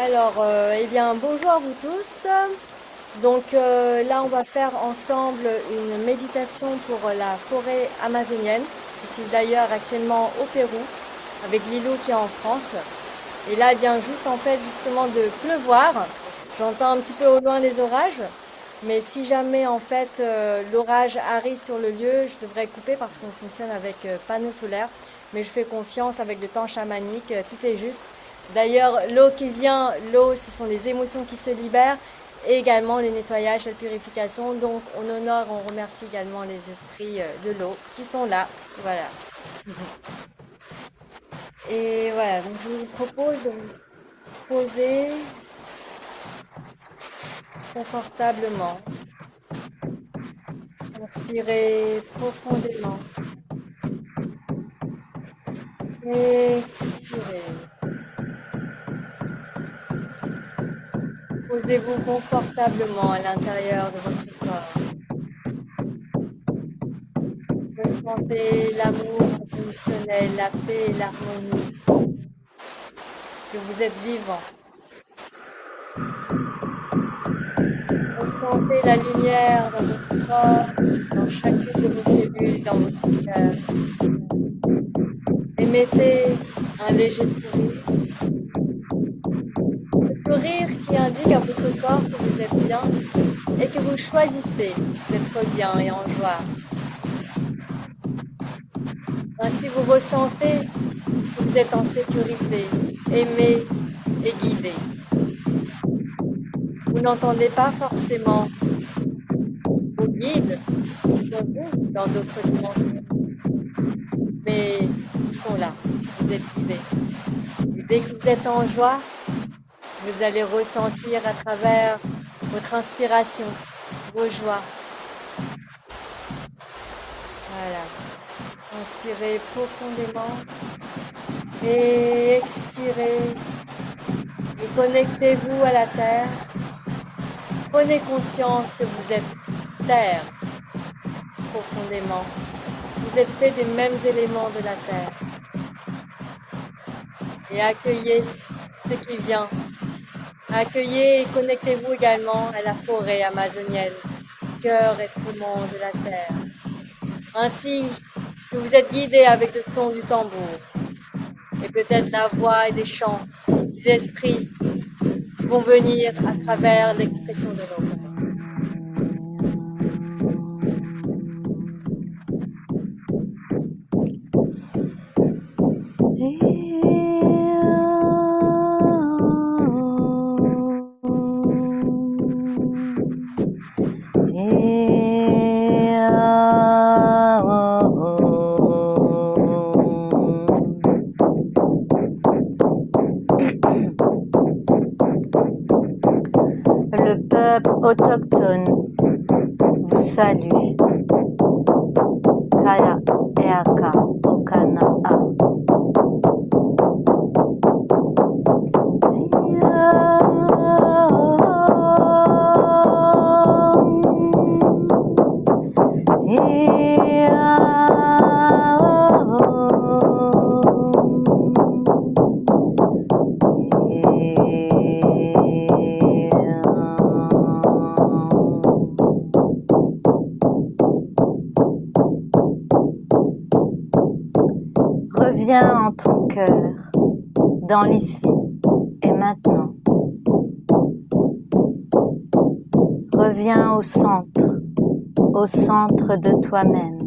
Alors, eh bien, bonjour à vous tous. Donc là, on va faire ensemble une méditation pour la forêt amazonienne. Je suis d'ailleurs actuellement au Pérou avec Lilou qui est en France. Et là, il vient juste en fait justement de pleuvoir. J'entends un petit peu au loin les orages. Mais si jamais en fait l'orage arrive sur le lieu, je devrais couper parce qu'on fonctionne avec panneaux solaires. Mais je fais confiance avec le temps chamanique, tout est juste. D'ailleurs, l'eau qui vient, l'eau, ce sont les émotions qui se libèrent et également les nettoyages, la purification. Donc, on honore, on remercie également les esprits de l'eau qui sont là. Voilà. Et voilà, donc je vous propose de vous poser confortablement. Inspirez profondément. Expirez. Posez-vous confortablement à l'intérieur de votre corps. Ressentez l'amour inconditionnel, la paix et l'harmonie, que vous êtes vivant. Ressentez la lumière dans votre corps, dans chacune de vos cellules, dans votre cœur. Émettez un léger sourire. Ce sourire qui indique à votre corps que vous êtes bien et que vous choisissez d'être bien et en joie. Ainsi, vous ressentez que vous êtes en sécurité, aimé et guidé. Vous n'entendez pas forcément vos guides qui sont vous dans d'autres dimensions, mais ils sont là, vous êtes guidés. Et dès que vous êtes en joie, vous allez ressentir à travers votre inspiration vos joies. Voilà. Inspirez profondément et expirez. Et connectez-vous à la terre. Prenez conscience que vous êtes terre profondément. Vous êtes fait des mêmes éléments de la terre. Et accueillez ce qui vient. Accueillez et connectez-vous également à la forêt amazonienne, cœur et poumon de la terre. Ainsi que vous êtes guidé avec le son du tambour et peut-être la voix et des chants, des esprits vont venir à travers l'expression de l'eau. Le peuple autochtone vous salue. Kaya Eaka Okana'a. Reviens en ton cœur, dans l'ici et maintenant. Reviens au centre de toi-même.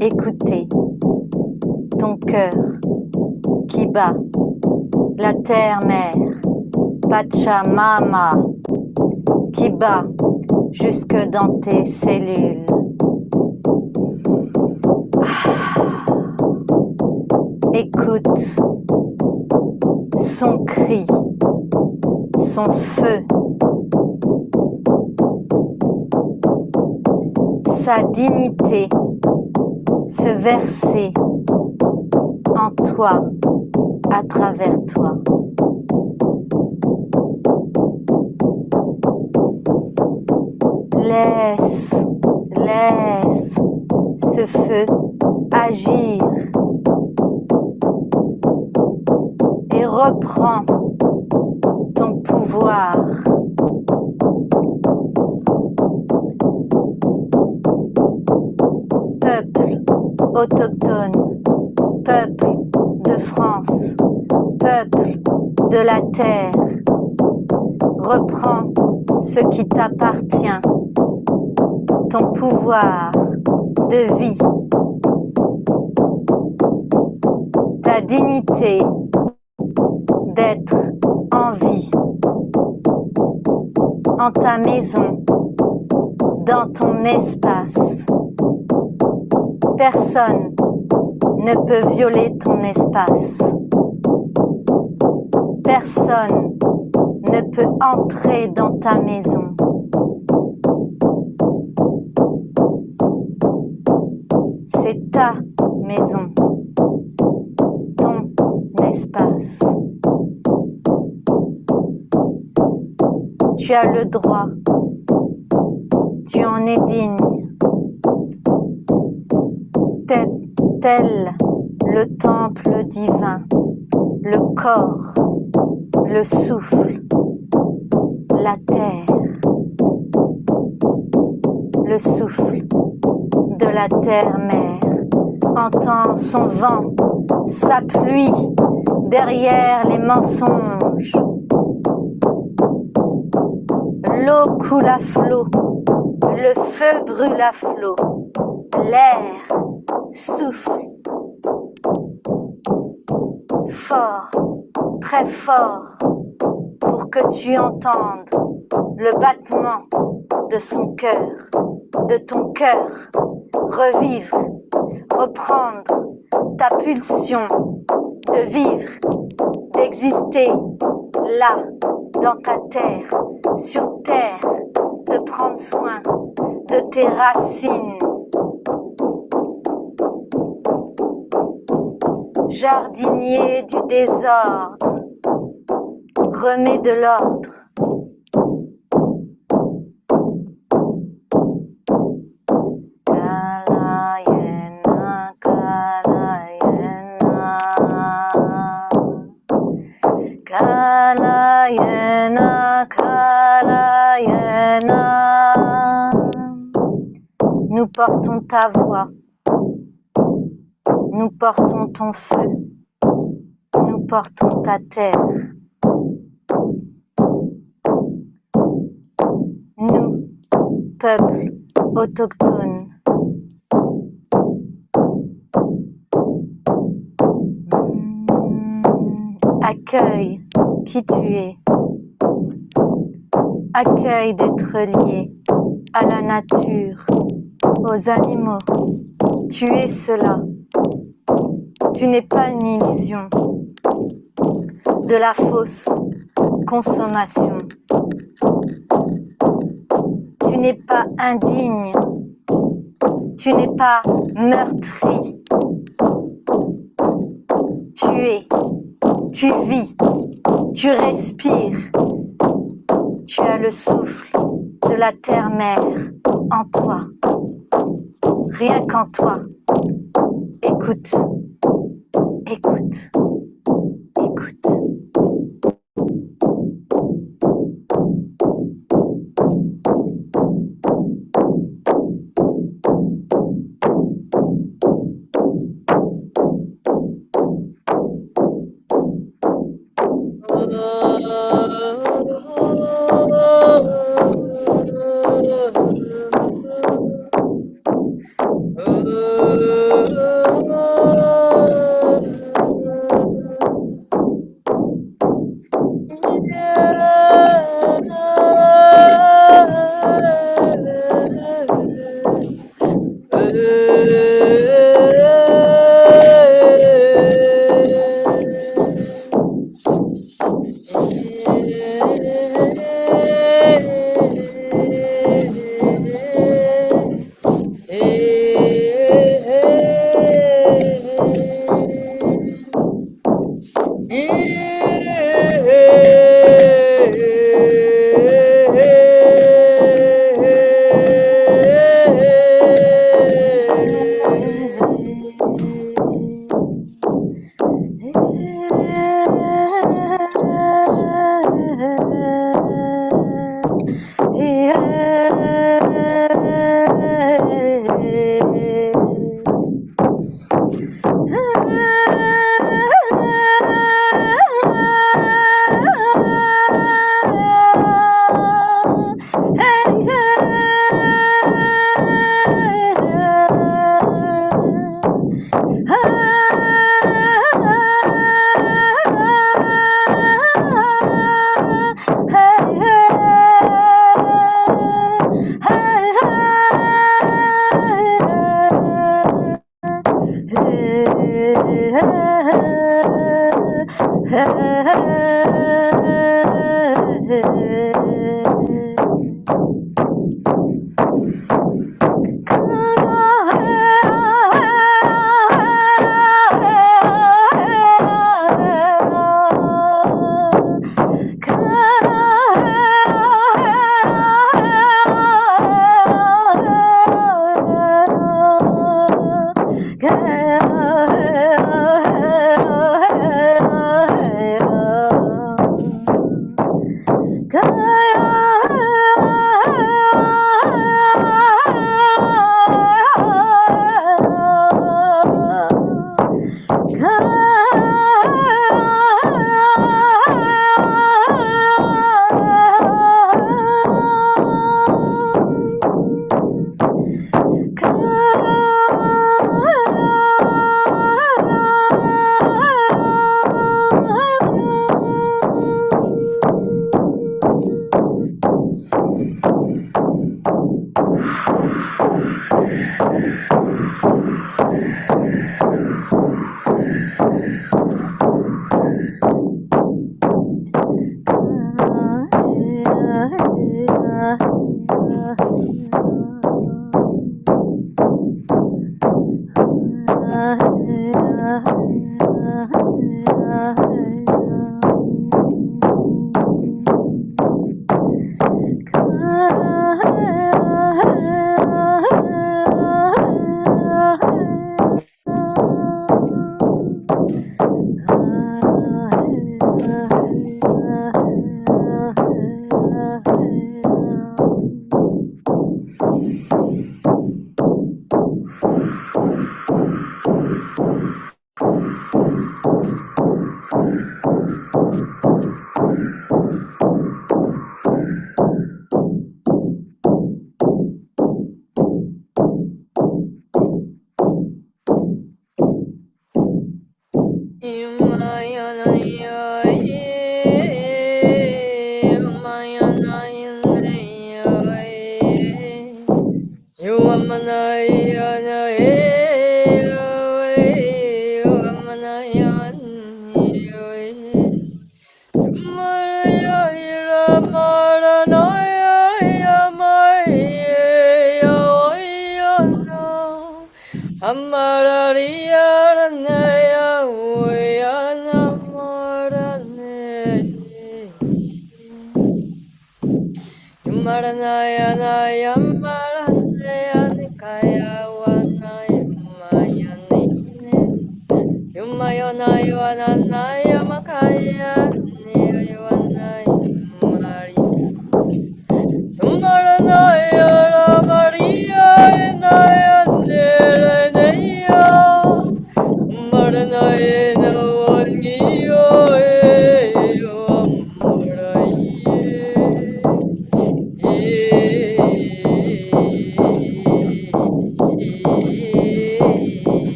Écoutez ton cœur qui bat, la terre-mère, Pachamama, qui bat jusque dans tes cellules. Écoute son cri, son feu, sa dignité se verser en toi, à travers toi. Laisse ce feu agir Reprends ton pouvoir. Peuple autochtone, peuple de France, peuple de la terre, reprends ce qui t'appartient, ton pouvoir de vie, ta dignité d'être en vie, en ta maison, dans ton espace. Personne ne peut violer ton espace. Personne ne peut entrer dans ta maison. C'est ta maison, ton espace. Tu as le droit, tu en es digne. Tel le temple divin, le corps, le souffle, la terre, le souffle de la terre-mère entend son vent, sa pluie derrière les mensonges. L'eau coule à flot, le feu brûle à flot, l'air souffle fort, très fort, pour que tu entendes le battement de son cœur, de ton cœur, revivre, reprendre ta pulsion de vivre, d'exister là, dans ta terre, sur terre, de prendre soin de tes racines. Jardinier du désordre, remets de l'ordre. Kalayena, Kalayena, Kalayena, Kalayena. Nous portons ta voix. Nous portons ton feu, nous portons ta terre. Nous, peuple autochtone, accueille qui tu es, accueille d'être lié à la nature, aux animaux. Tu es cela. Tu n'es pas une illusion de la fausse consommation. Tu n'es pas indigne. Tu n'es pas meurtri. Tu es, tu vis, tu respires. Tu as le souffle de la terre-mère en toi. Rien qu'en toi. Écoute. Écoute, écoute.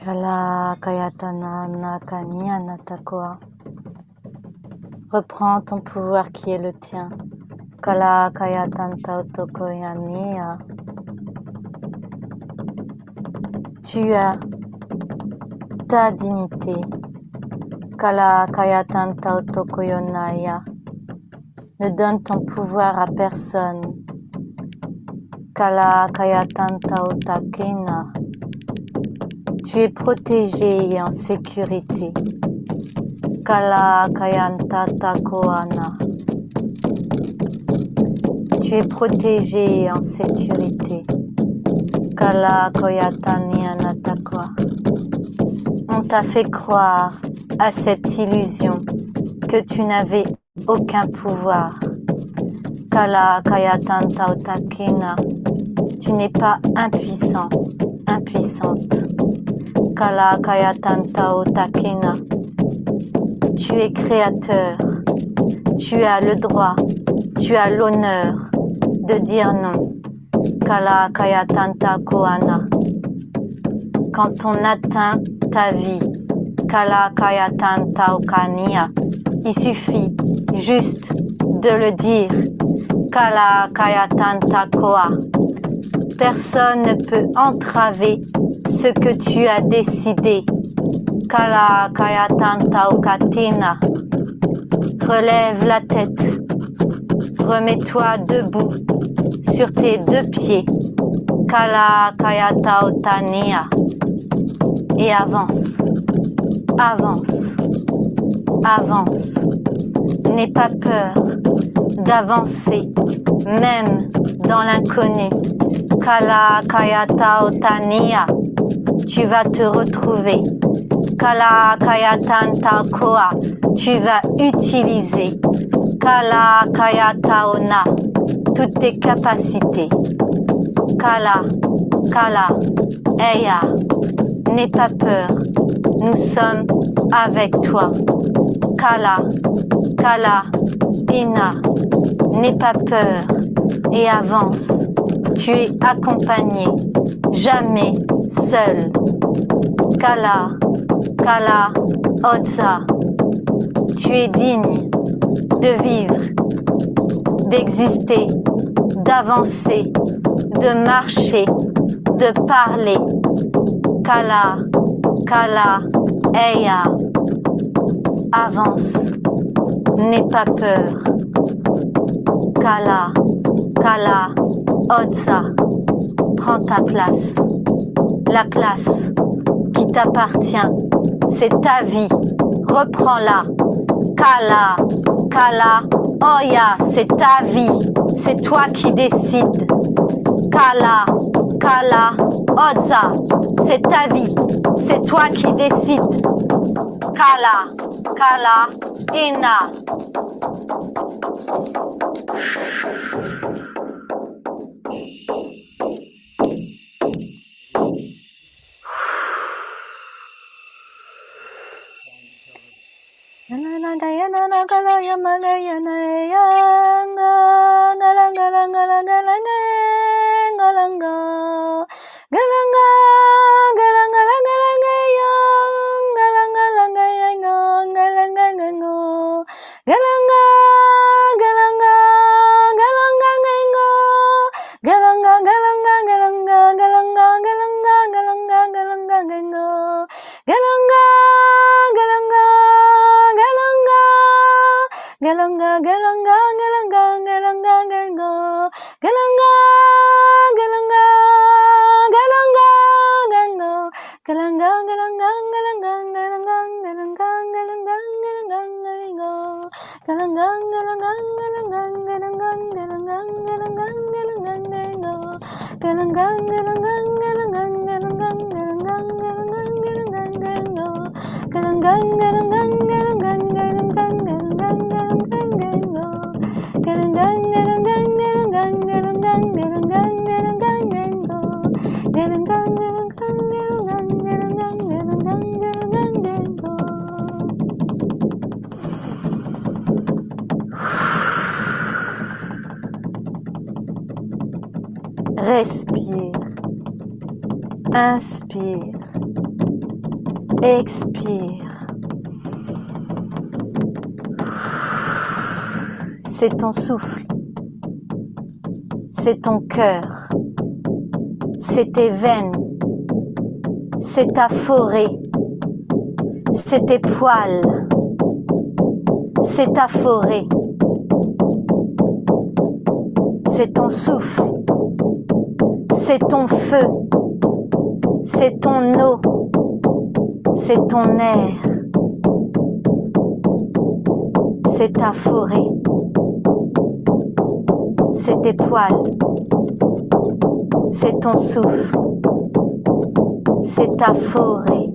Kala Kayatana Nakanya Natakoa. Reprends ton pouvoir qui est le tien. Kala Kayatanta Otokoyania. Tu as ta dignité. Kala Kayatanta Otokoyonaya. Ne donne ton pouvoir à personne. Kala Kayatanta Otakena. Tu es protégé et en sécurité. Kala Kayantata Koana. Tu es protégé et en sécurité. Kala Koyatanianatakwa. On t'a fait croire à cette illusion que tu n'avais aucun pouvoir. Kala Kayatanta Otakena. Tu n'es pas impuissant, impuissante. Kala Kayatantao Takena. Tu es créateur. Tu as le droit, tu as l'honneur de dire non. Kala Kayatanta Koana. Quand on atteint ta vie, Kala Kayatanta Okania, il suffit juste de le dire. Kala Kayatanta Koa. Personne ne peut entraver ce que tu as décidé. Kala Kayatanta Okatina. Relève la tête. Remets-toi debout sur tes deux pieds. Kala Kayata Otania. Et avance. Avance. Avance. N'aie pas peur d'avancer, même dans l'inconnu. Kala Kayata Otania. Tu vas te retrouver. Kala Kayatanta Koa. Tu vas utiliser Kala Kayata Ona, toutes tes capacités. Kala, Kala, Eya, n'aie pas peur, nous sommes avec toi. Kala, Kala, Ina, n'aie pas peur et avance. Tu es accompagné, jamais seul. Kala, Kala, Otsa. Tu es digne de vivre, d'exister, d'avancer, de marcher, de parler. Kala, Kala, Eya. Avance, n'aie pas peur. Kala, Kala, Otsa. Prends ta place. La place qui t'appartient, c'est ta vie. Reprends-la. Kala, Kala, Oya, c'est ta vie. C'est toi qui décides. Kala, Kala, Otsa, c'est ta vie. C'est toi qui décides. Kala, Kala, Ina. Respire, inspire, expire. C'est ton souffle, c'est ton cœur, c'est tes veines, c'est ta forêt, c'est tes poils, c'est ta forêt, c'est ton souffle. C'est ton feu, c'est ton eau, c'est ton air, c'est ta forêt, c'est tes poils, c'est ton souffle, c'est ta forêt.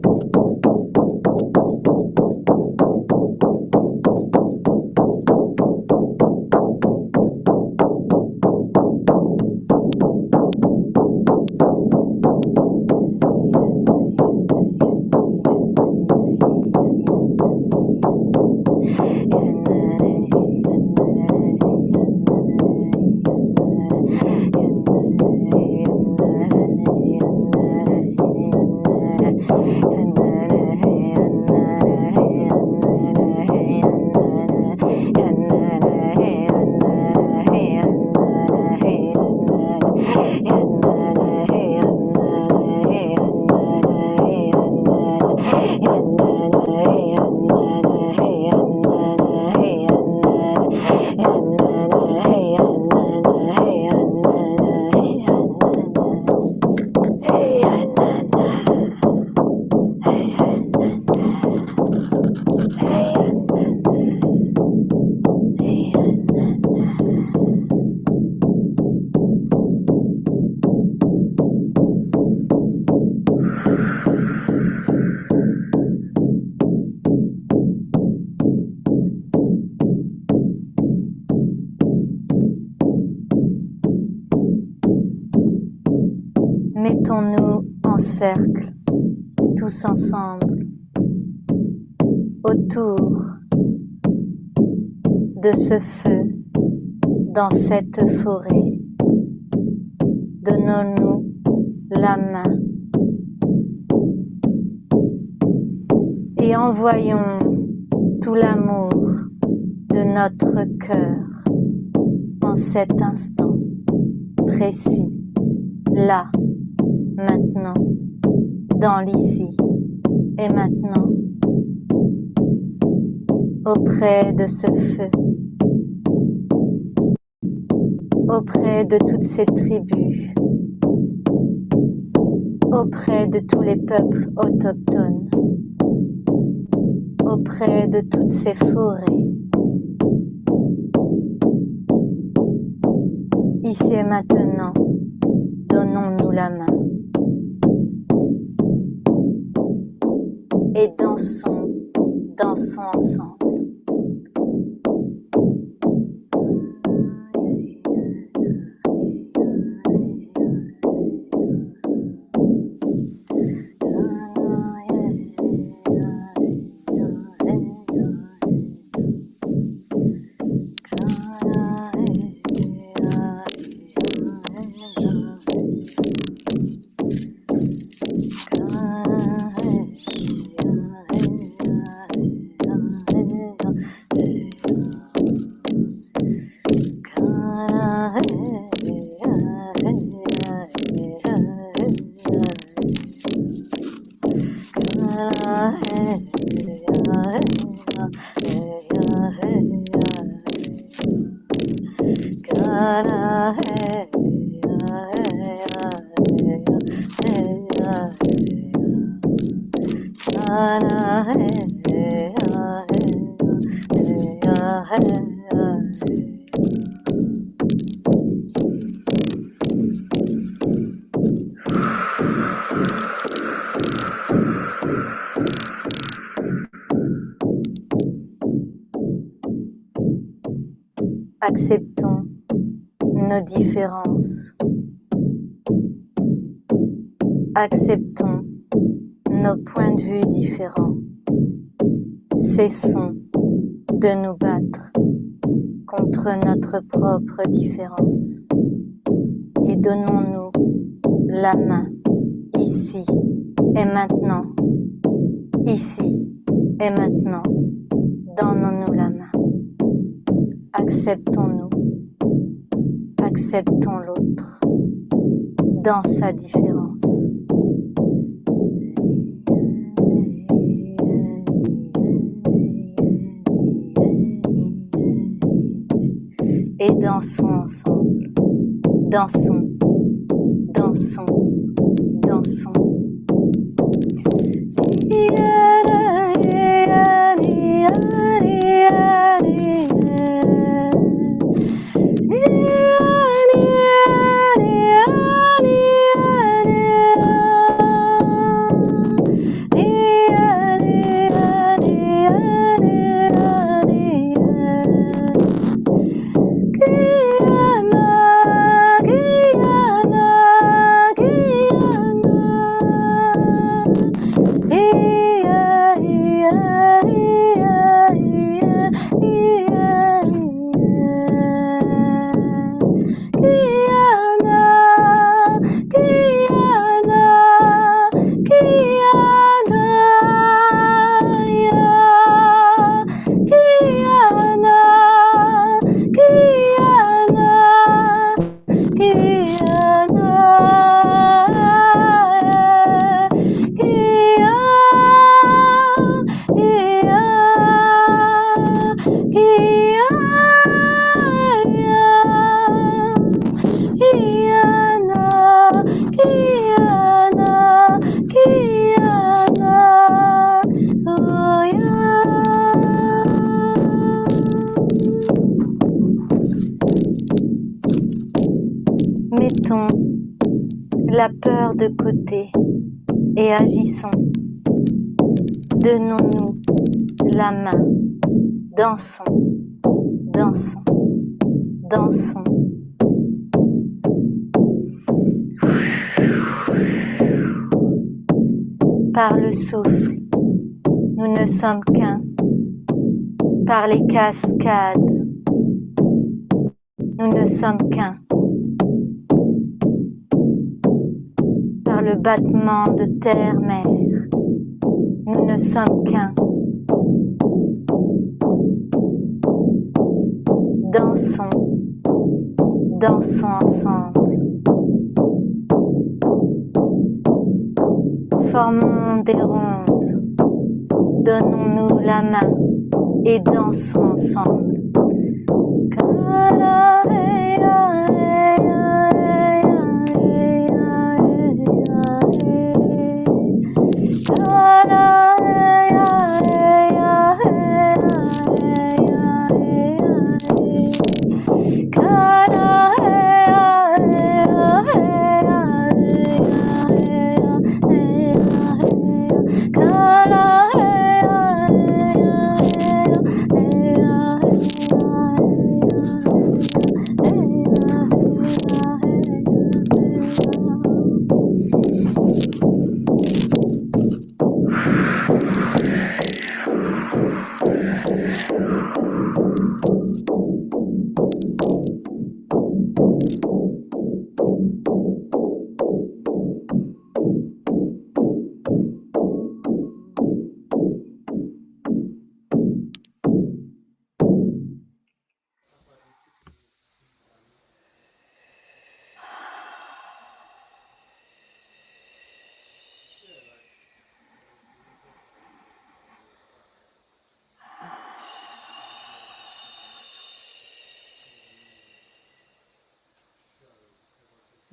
Mettons-nous en cercle, tous ensemble, autour de ce feu, dans cette forêt. Donnons-nous la main et envoyons tout l'amour de notre cœur en cet instant précis, là, maintenant, dans l'ici et maintenant, auprès de ce feu, auprès de toutes ces tribus, auprès de tous les peuples autochtones, auprès de toutes ces forêts. Ici et maintenant, donnons-nous la main et dansons ensemble. Acceptons nos différences. Acceptons nos points de vue différents. Cessons de nous battre contre notre propre différence et donnons-nous la main ici et maintenant. Ici et maintenant, donnons-nous la main. Acceptons-nous, acceptons l'autre dans sa différence. Et dansons ensemble, dansons, dansons, dansons. Mettons la peur de côté et agissons. Donnons-nous la main. Dansons, dansons, dansons. par le souffle. Nous ne sommes qu'un. Par les cascades. Nous ne sommes qu'un. Par le battement de terre-mer. Nous ne sommes qu'un. Dansons, dansons ensemble. Formons des rondes, donnons-nous la main et dansons ensemble.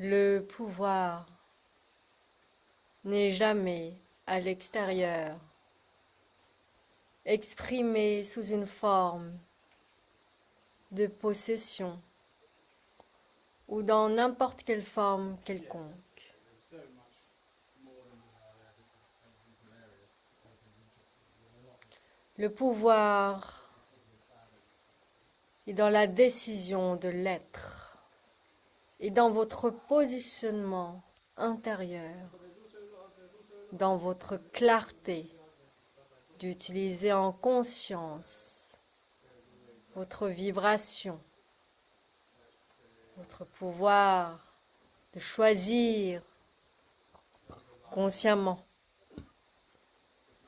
Le pouvoir n'est jamais à l'extérieur, exprimé sous une forme de possession ou dans n'importe quelle forme quelconque. Le pouvoir est dans la décision de l'être et dans votre positionnement intérieur, dans votre clarté, d'utiliser en conscience votre vibration, votre pouvoir de choisir consciemment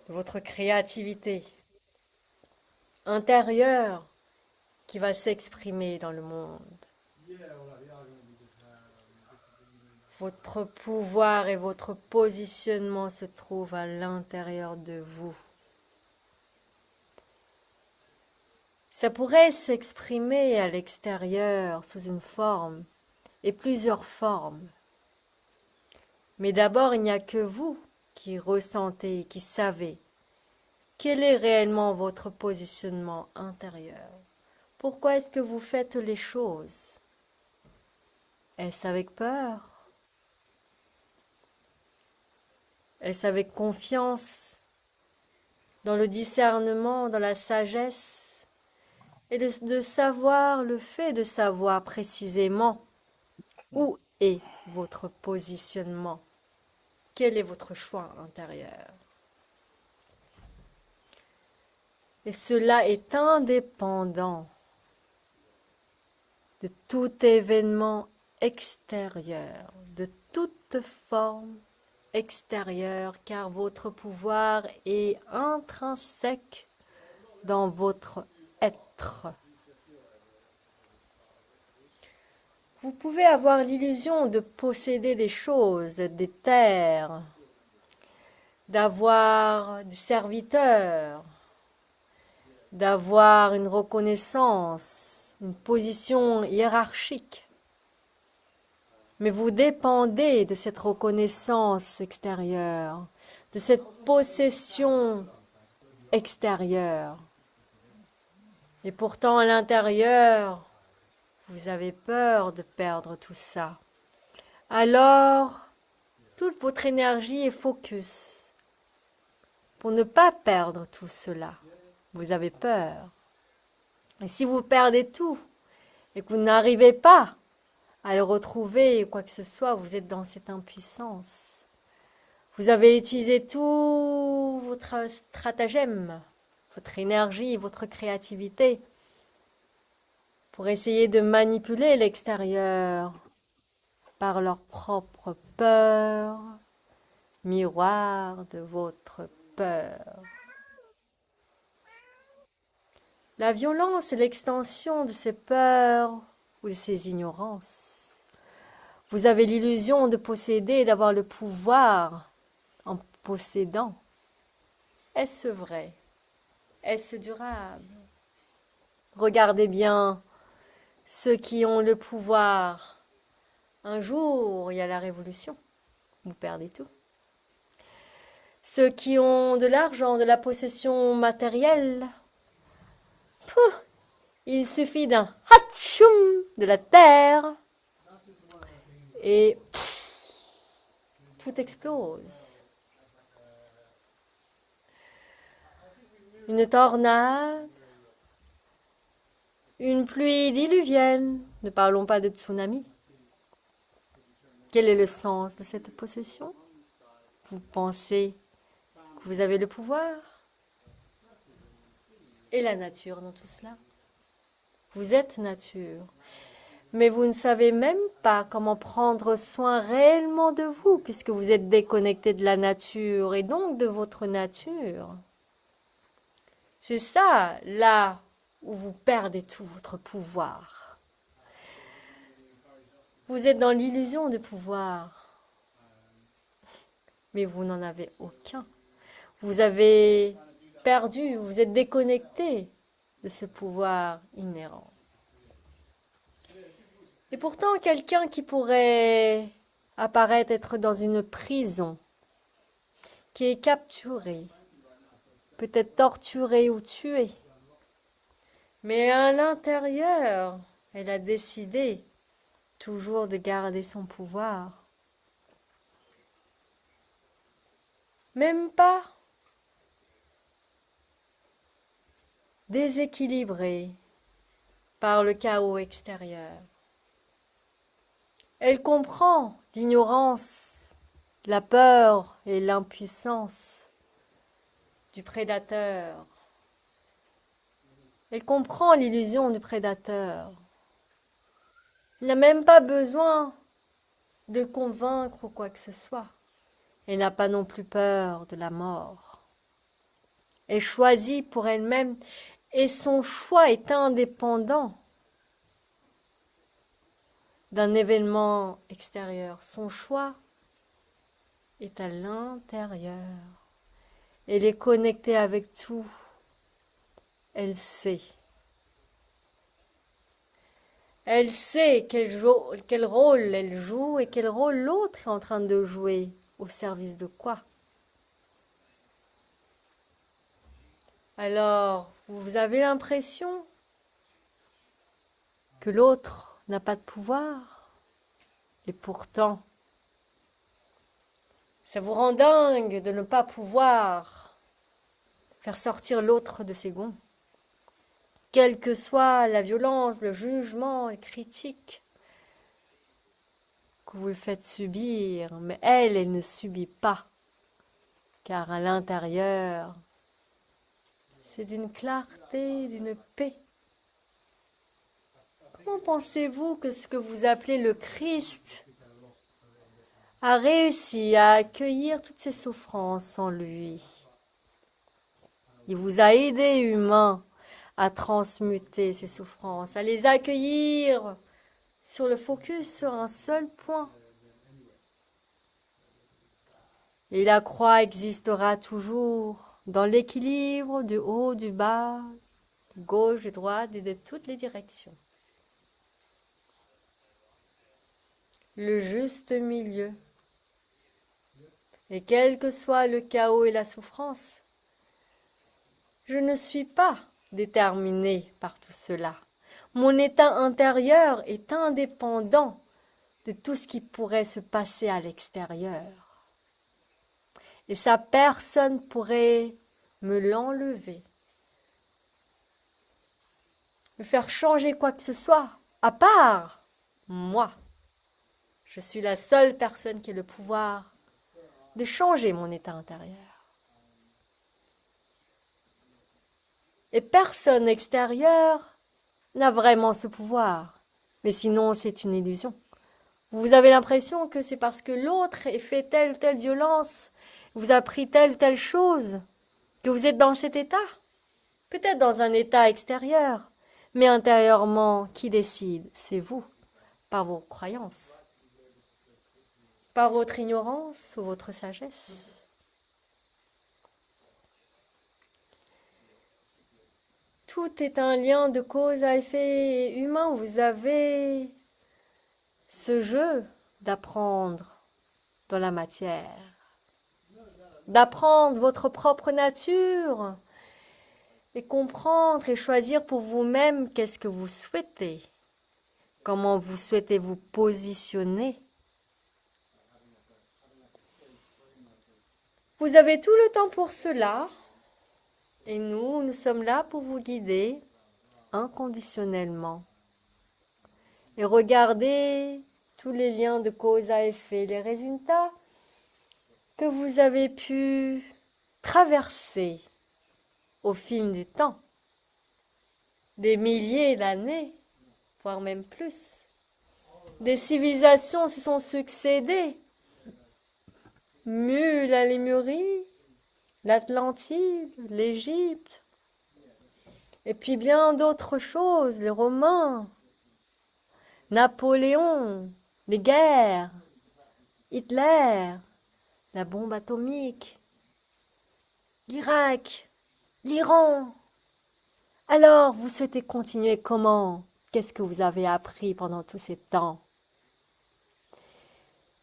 votre créativité intérieure qui va s'exprimer dans le monde. Votre pouvoir et votre positionnement se trouvent à l'intérieur de vous. Ça pourrait s'exprimer à l'extérieur sous une forme et plusieurs formes. Mais d'abord, il n'y a que vous qui ressentez, qui savez quel est réellement votre positionnement intérieur. Pourquoi est-ce que vous faites les choses? Est-ce avec peur? Est-ce avec confiance dans le discernement, dans la sagesse et de savoir, le fait de savoir précisément où est votre positionnement? Quel est votre choix intérieur? Et cela est indépendant de tout événement extérieur, de toute forme extérieure, car votre pouvoir est intrinsèque dans votre être. Vous pouvez avoir l'illusion de posséder des choses, des terres, d'avoir des serviteurs, d'avoir une reconnaissance, une position hiérarchique. Mais vous dépendez de cette reconnaissance extérieure, de cette possession extérieure. Et pourtant, à l'intérieur, vous avez peur de perdre tout ça. Alors, toute votre énergie est focus pour ne pas perdre tout cela. Vous avez peur. Et si vous perdez tout et que vous n'arrivez pas à le retrouver ou quoi que ce soit, vous êtes dans cette impuissance. Vous avez utilisé tout votre stratagème, votre énergie, votre créativité pour essayer de manipuler l'extérieur par leur propre peur, miroir de votre peur. La violence est l'extension de ces peurs ou de ces ignorances. Vous avez l'illusion de posséder, d'avoir le pouvoir en possédant. Est-ce vrai? Est-ce durable? Regardez bien ceux qui ont le pouvoir. Un jour, il y a la révolution. Vous perdez tout. Ceux qui ont de l'argent, de la possession matérielle, il suffit d'un hatchoum de la terre et tout explose. Une tornade, une pluie diluvienne, ne parlons pas de tsunami. Quel est le sens de cette possession? Vous pensez que vous avez le pouvoir? Et la nature dans tout cela? Vous êtes nature, mais vous ne savez même pas comment prendre soin réellement de vous, puisque vous êtes déconnecté de la nature et donc de votre nature. C'est ça, là où vous perdez tout votre pouvoir. Vous êtes dans l'illusion de pouvoir, mais vous n'en avez aucun. Vous avez perdu, vous êtes déconnecté de ce pouvoir inhérent. Et pourtant, quelqu'un qui pourrait apparaître être dans une prison, qui est capturé, peut-être torturé ou tué, mais à l'intérieur, elle a décidé toujours de garder son pouvoir. Même pas déséquilibrée par le chaos extérieur. Elle comprend l'ignorance, la peur et l'impuissance du prédateur. Elle comprend l'illusion du prédateur. Elle n'a même pas besoin de convaincre ou quoi que ce soit. Elle n'a pas non plus peur de la mort. Elle choisit pour elle-même et son choix est indépendant d'un événement extérieur. Son choix est à l'intérieur. Elle est connectée avec tout. Elle sait. Elle sait quel rôle elle joue et quel rôle l'autre est en train de jouer. Au service de quoi? Alors, vous avez l'impression que l'autre n'a pas de pouvoir. Et pourtant, ça vous rend dingue de ne pas pouvoir faire sortir l'autre de ses gonds. Quelle que soit la violence, le jugement, les critiques que vous le faites subir, mais elle ne subit pas, car à l'intérieur, c'est d'une clarté, d'une paix. Comment pensez-vous que ce que vous appelez le Christ a réussi à accueillir toutes ces souffrances en lui? Il vous a aidé, humain, à transmuter ces souffrances, à les accueillir sur le focus sur un seul point. Et la croix existera toujours dans l'équilibre du haut, du bas, de gauche, de droite et de toutes les directions. Le juste milieu. Et quel que soit le chaos et la souffrance, je ne suis pas déterminée par tout cela. Mon état intérieur est indépendant de tout ce qui pourrait se passer à l'extérieur. Et ça, personne pourrait me l'enlever, me faire changer quoi que ce soit, à part moi. Je suis la seule personne qui ait le pouvoir de changer mon état intérieur. Et personne extérieure n'a vraiment ce pouvoir. Mais sinon, c'est une illusion. Vous avez l'impression que c'est parce que l'autre ait fait telle ou telle violence, vous a pris telle ou telle chose, que vous êtes dans cet état. Peut-être dans un état extérieur, mais intérieurement, qui décide? C'est vous, par vos croyances, par votre ignorance ou votre sagesse. Tout est un lien de cause à effet humain. Vous avez ce jeu d'apprendre dans la matière, d'apprendre votre propre nature et comprendre et choisir pour vous-même qu'est-ce que vous souhaitez, comment vous souhaitez vous positionner. Vous avez tout le temps pour cela et nous sommes là pour vous guider inconditionnellement. Et regardez tous les liens de cause à effet, les résultats que vous avez pu traverser au fil du temps, des milliers d'années, voire même plus. Des civilisations se sont succédées. La Lémurie, l'Atlantide, l'Égypte, et puis bien d'autres choses, les Romains, Napoléon, les guerres, Hitler, la bombe atomique, l'Irak, l'Iran. Alors, vous souhaitez continuer comment? Qu'est-ce que vous avez appris pendant tous ces temps?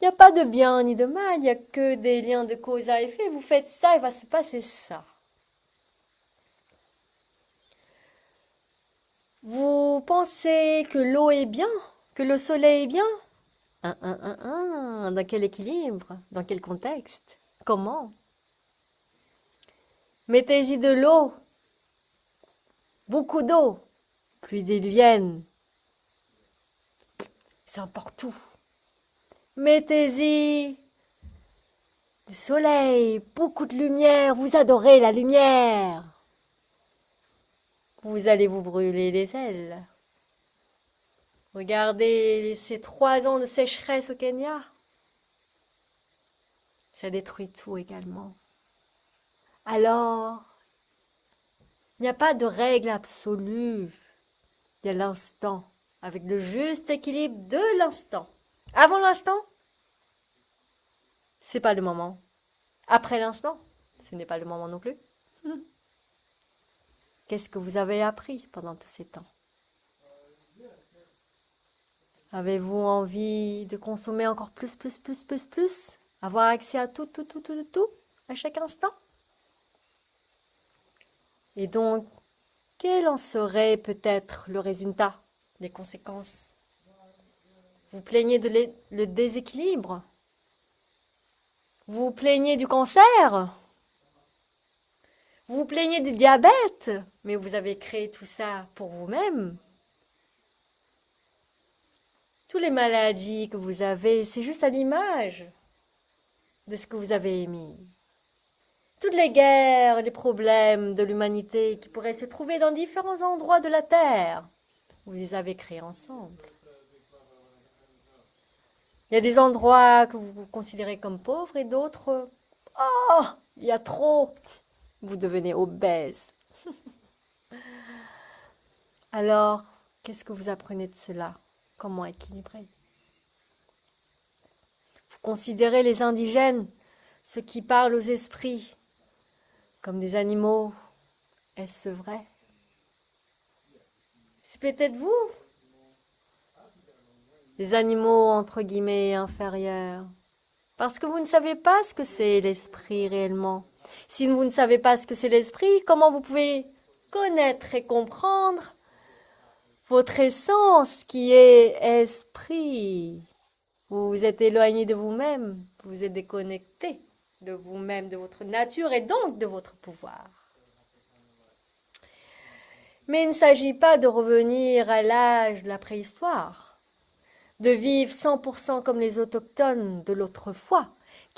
Il n'y a pas de bien ni de mal, il n'y a que des liens de cause à effet. Vous faites ça, il va se passer ça. Vous pensez que l'eau est bien, que le soleil est bien? Dans quel équilibre? Dans quel contexte? Comment? Mettez-y de l'eau, beaucoup d'eau, pluie diluvienne. C'est n'importe où. Mettez-y du soleil, beaucoup de lumière, vous adorez la lumière. Vous allez vous brûler les ailes. Regardez ces 3 ans de sécheresse au Kenya. Ça détruit tout également. Alors, il n'y a pas de règle absolue. Il y a l'instant, avec le juste équilibre de l'instant. Avant l'instant, c'est pas le moment. Après l'instant, ce n'est pas le moment non plus. Qu'est-ce que vous avez appris pendant tous ces temps? Avez-vous envie de consommer encore plus, avoir accès à tout, à chaque instant? Et donc, quel en serait peut-être le résultat, les conséquences? Vous plaignez de le déséquilibre? Vous vous plaignez du cancer? Vous vous plaignez du diabète? Mais vous avez créé tout ça pour vous-même. Toutes les maladies que vous avez, c'est juste à l'image de ce que vous avez émis. Toutes les guerres, les problèmes de l'humanité qui pourraient se trouver dans différents endroits de la Terre, vous les avez créés ensemble. Il y a des endroits que vous considérez comme pauvres et d'autres, oh, il y a trop, vous devenez obèse. Alors, qu'est-ce que vous apprenez de cela? Comment équilibrer? Vous considérez les indigènes, ceux qui parlent aux esprits, comme des animaux. Est-ce vrai? C'est peut-être vous, des animaux entre guillemets inférieurs, parce que vous ne savez pas ce que c'est l'esprit réellement. Si vous ne savez pas ce que c'est l'esprit, comment vous pouvez connaître et comprendre votre essence qui est esprit? Vous vous êtes éloigné de vous-même, vous vous êtes déconnecté de vous-même, de votre nature et donc de votre pouvoir. Mais il ne s'agit pas de revenir à l'âge de la préhistoire, de vivre 100% comme les autochtones de l'autrefois,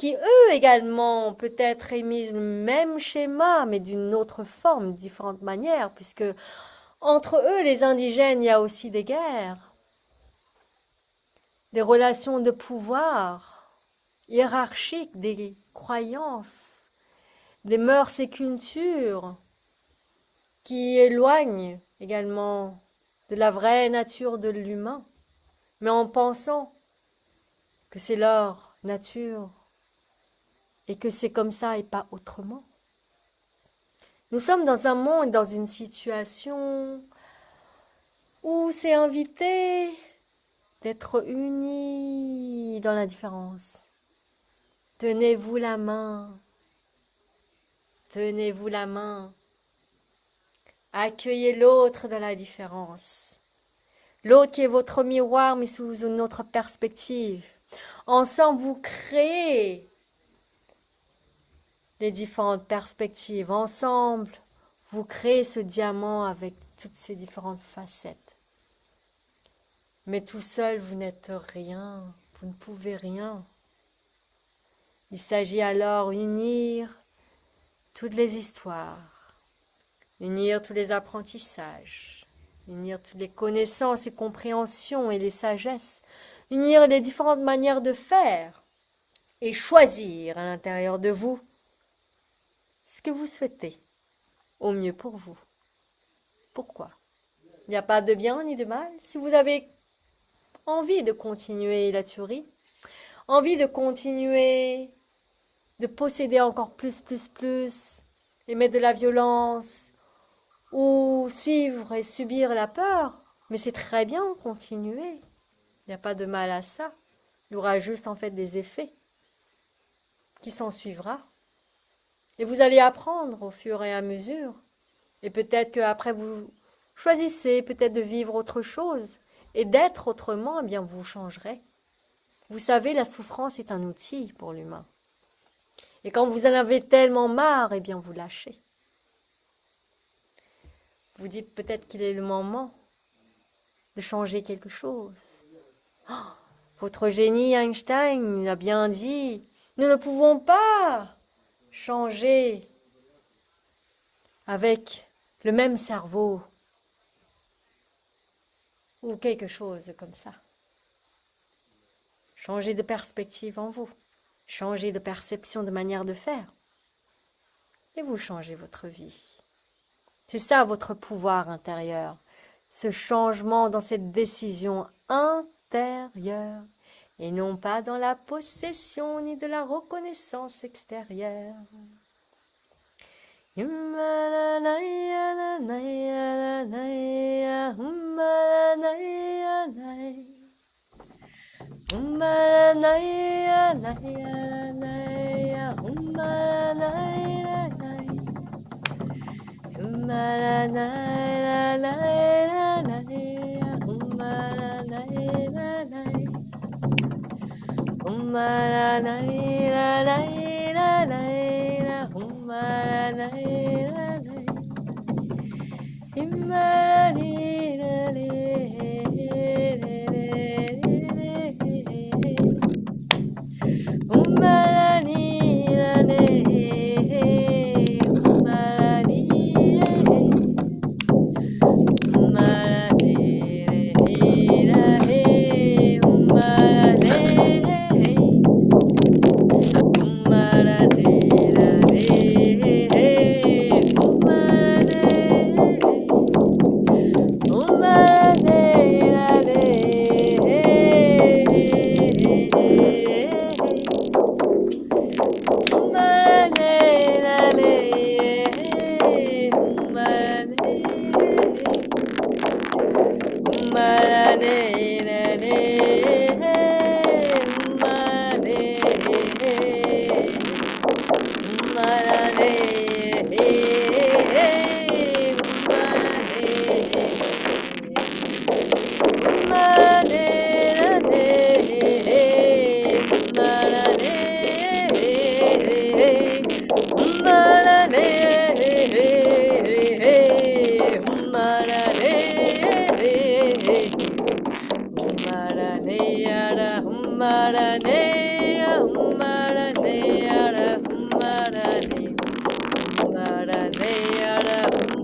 qui eux également ont peut-être émis le même schéma, mais d'une autre forme, différentes manières, puisque entre eux, les indigènes, il y a aussi des guerres, des relations de pouvoir hiérarchiques, des croyances, des mœurs et cultures qui éloignent également de la vraie nature de l'humain, mais en pensant que c'est leur nature et que c'est comme ça et pas autrement. Nous sommes dans un monde, dans une situation où c'est invité d'être unis dans la différence. Tenez-vous la main, tenez-vous la main, accueillez l'autre dans la différence. L'autre qui est votre miroir, mais sous une autre perspective. Ensemble, vous créez les différentes perspectives. Ensemble, vous créez ce diamant avec toutes ces différentes facettes. Mais tout seul, vous n'êtes rien, vous ne pouvez rien. Il s'agit alors d'unir toutes les histoires, unir tous les apprentissages, unir toutes les connaissances et compréhensions et les sagesses, unir les différentes manières de faire et choisir à l'intérieur de vous ce que vous souhaitez au mieux pour vous. Pourquoi? Il n'y a pas de bien ni de mal. Si vous avez envie de continuer la tuerie, envie de continuer de posséder encore plus, émettre de la violence ou suivre et subir la peur, mais c'est très bien, continuer. Il n'y a pas de mal à ça. Il y aura juste en fait des effets qui s'en suivra. Et vous allez apprendre au fur et à mesure. Et peut-être qu'après vous choisissez peut-être de vivre autre chose et d'être autrement, eh bien vous changerez. Vous savez, la souffrance est un outil pour l'humain. Et quand vous en avez tellement marre, eh bien vous lâchez. Vous dites peut-être qu'il est le moment de changer quelque chose. Oh, votre génie Einstein a bien dit, nous ne pouvons pas changer avec le même cerveau ou quelque chose comme ça. Changez de perspective en vous, changez de perception, de manière de faire et vous changez votre vie. C'est ça votre pouvoir intérieur, ce changement dans cette décision intérieure et non pas dans la possession ni de la reconnaissance extérieure.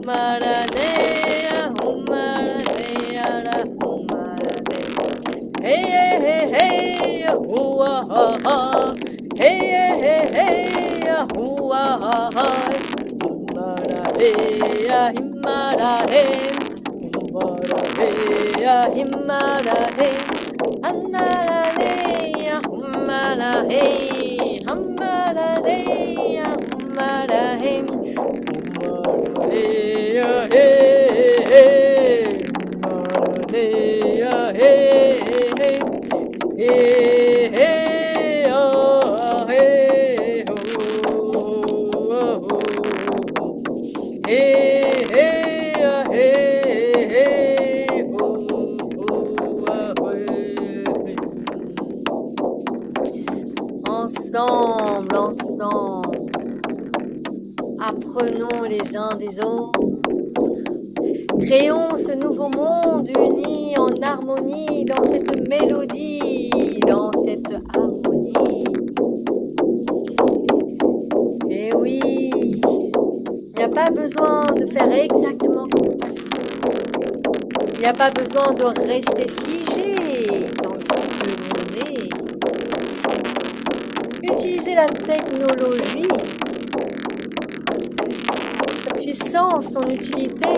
Humaraneya, humaraneya, humarane. Hey, hey, hey, hey, hua, ha, ha. Hey, hey, hey, hey, hua, ha, ha. Humaraneya, himarahe. Humaraneya, himarahe. Hanaraneya, humarahe. Hamaraneya, humarahe. Humaraneya, hey, hey. Humaraneya, hey, hey. Hey, hey, oh, hey, oh, oh. Hey, hey, ah, hey, hey, oh, oh, ah, hey. Ensemble, ensemble, apprenons les uns des autres. Créons ce nouveau monde uni en harmonie dans cette mélodie, dans cette harmonie. Et oui, il n'y a pas besoin de faire exactement comme on passe. Il n'y a pas besoin de rester figé dans ce que l'on est. Utilisez la technologie, sa puissance, son utilité,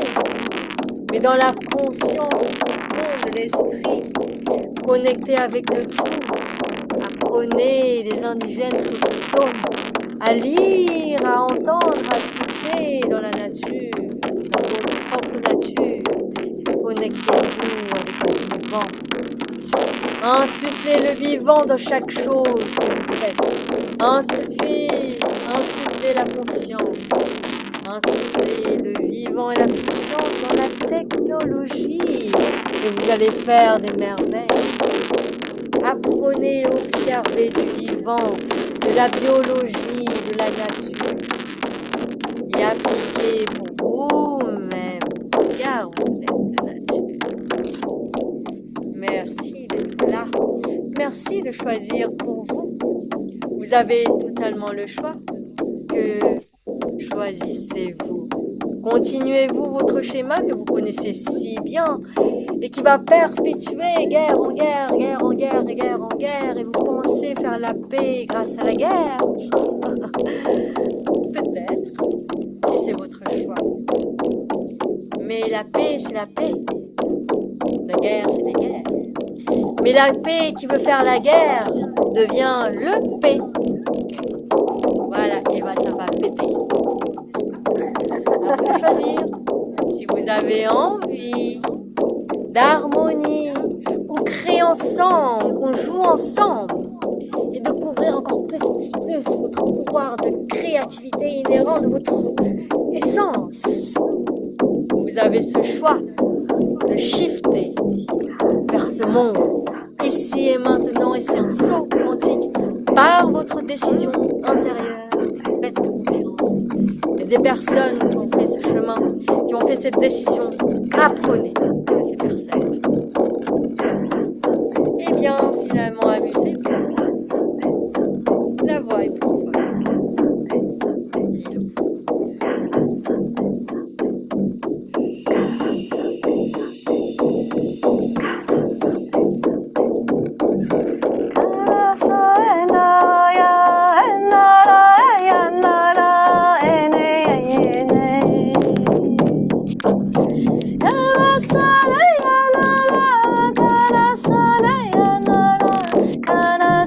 mais dans la conscience profonde de l'esprit, connecté avec le tout. Apprenez les indigènes autochtones à lire, à entendre, à écouter dans la nature, dans votre propre nature. Connectez-vous avec le vivant. Insufflez le vivant dans chaque chose que vous faites. Insufflez la conscience. Insufflez le vivant et la puissance dans la technologie. Et vous allez faire des merveilles. Apprenez à observer du vivant, de la biologie, de la nature. Et appliquez pour vous-même, car vous êtes la nature. Merci d'être là. Merci de choisir pour vous. Vous avez totalement le choix. Que choisissez-vous? Continuez-vous votre schéma que vous connaissez si bien et qui va perpétuer guerre en guerre, guerre en guerre et guerre en guerre, et vous pensez faire la paix grâce à la guerre? Peut-être, si c'est votre choix. Mais la paix, c'est la paix. La guerre, c'est la guerre. Mais la paix qui veut faire la guerre devient le paix. Voilà, et bah ça va péter. À vous de choisir. Si vous avez envie d'harmonie, qu'on crée ensemble, qu'on joue ensemble et découvrir encore plus votre pouvoir de créativité inhérent de votre essence. Vous avez ce choix de shifter vers ce monde, ici et maintenant, et c'est un saut quantique par votre décision intérieure. Faites confiance. Il y a des personnes qui ont fait ce chemin, qui ont fait cette décision. Apprenez de ces personnes. Eh bien, finalement, amusez-vous. La voix est pour toi. Lilo. Kana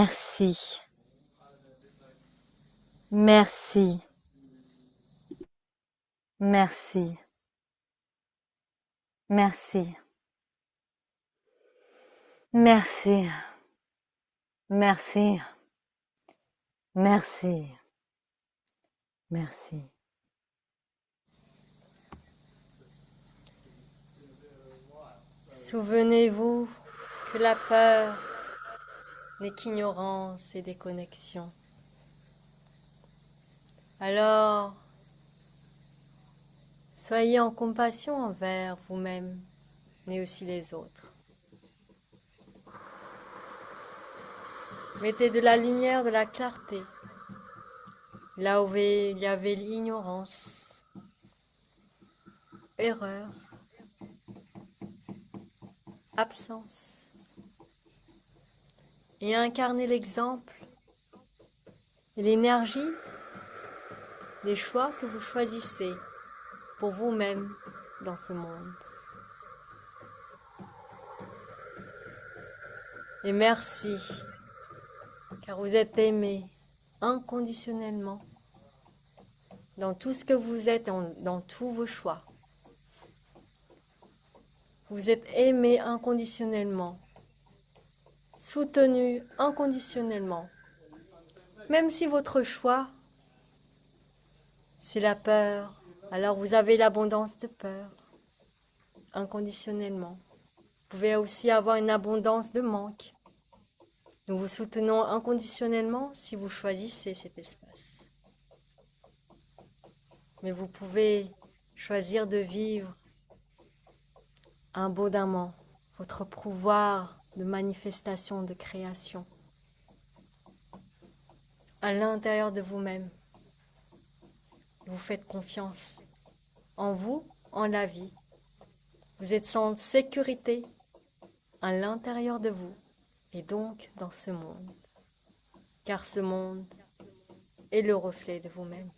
Merci. Merci. Merci. Merci. Merci. Merci. Merci. Merci. Souvenez-vous que la peur n'est qu'ignorance et déconnexion. Alors, soyez en compassion envers vous-même, mais aussi les autres. Mettez de la lumière, de la clarté, là où il y avait l'ignorance, erreur, absence. Et incarnez l'exemple et l'énergie des choix que vous choisissez pour vous-même dans ce monde. Et merci, car vous êtes aimé inconditionnellement dans tout ce que vous êtes, dans tous vos choix. Vous êtes aimé inconditionnellement, soutenu inconditionnellement. Même si votre choix, c'est la peur, alors vous avez l'abondance de peur, inconditionnellement. Vous pouvez aussi avoir une abondance de manque. Nous vous soutenons inconditionnellement si vous choisissez cet espace. Mais vous pouvez choisir de vivre abondamment votre pouvoir de manifestation, de création à l'intérieur de vous-même. Vous faites confiance en vous, en la vie. Vous êtes en sécurité à l'intérieur de vous et donc dans ce monde. Car ce monde est le reflet de vous-même.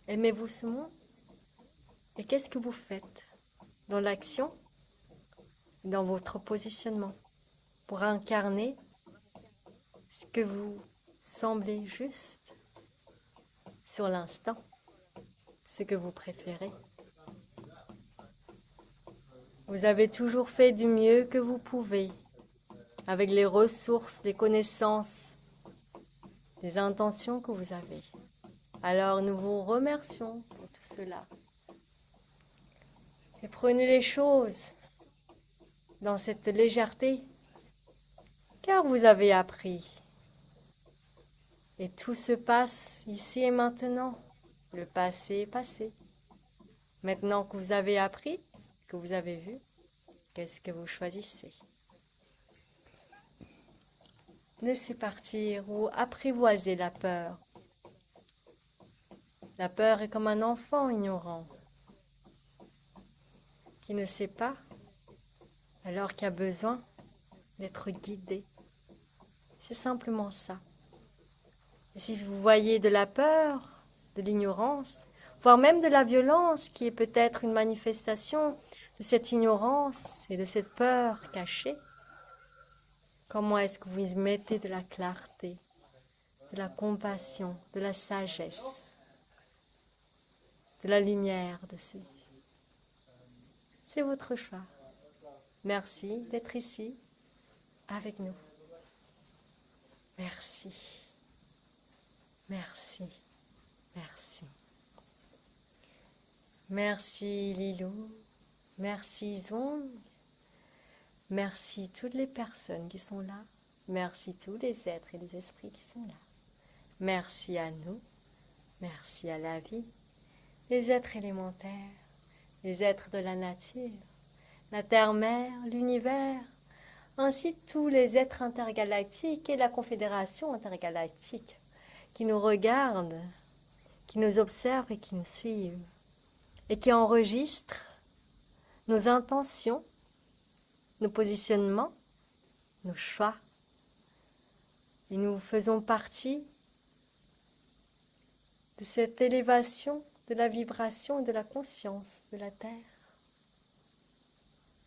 Aimez-vous ce monde? Et qu'est-ce que vous faites dans l'action, dans votre positionnement pour incarner ce que vous semblez juste sur l'instant, ce que vous préférez? Vous avez toujours fait du mieux que vous pouvez, avec les ressources, les connaissances, les intentions que vous avez. Alors nous vous remercions pour tout cela. Et prenez les choses dans cette légèreté, car vous avez appris. Et tout se passe ici et maintenant. Le passé est passé. Maintenant que vous avez appris, que vous avez vu, qu'est-ce que vous choisissez? Laissez partir ou apprivoisez la peur. La peur est comme un enfant ignorant qui ne sait pas, alors qu'il a besoin d'être guidé. C'est simplement ça. Et si vous voyez de la peur, de l'ignorance, voire même de la violence qui est peut-être une manifestation de cette ignorance et de cette peur cachée, comment est-ce que vous y mettez de la clarté, de la compassion, de la sagesse, de la lumière dessus? C'est votre choix. Merci d'être ici avec nous. Merci. Merci. Merci. Merci Lilou. Merci Zong. Merci toutes les personnes qui sont là. Merci tous les êtres et les esprits qui sont là. Merci à nous. Merci à la vie. Les êtres élémentaires. Les êtres de la nature. La terre-mère, l'univers. Ainsi tous les êtres intergalactiques et la Confédération intergalactique qui nous regardent, qui nous observent et qui nous suivent et qui enregistrent nos intentions, nos positionnements, nos choix. Et nous faisons partie de cette élévation de la vibration et de la conscience de la Terre.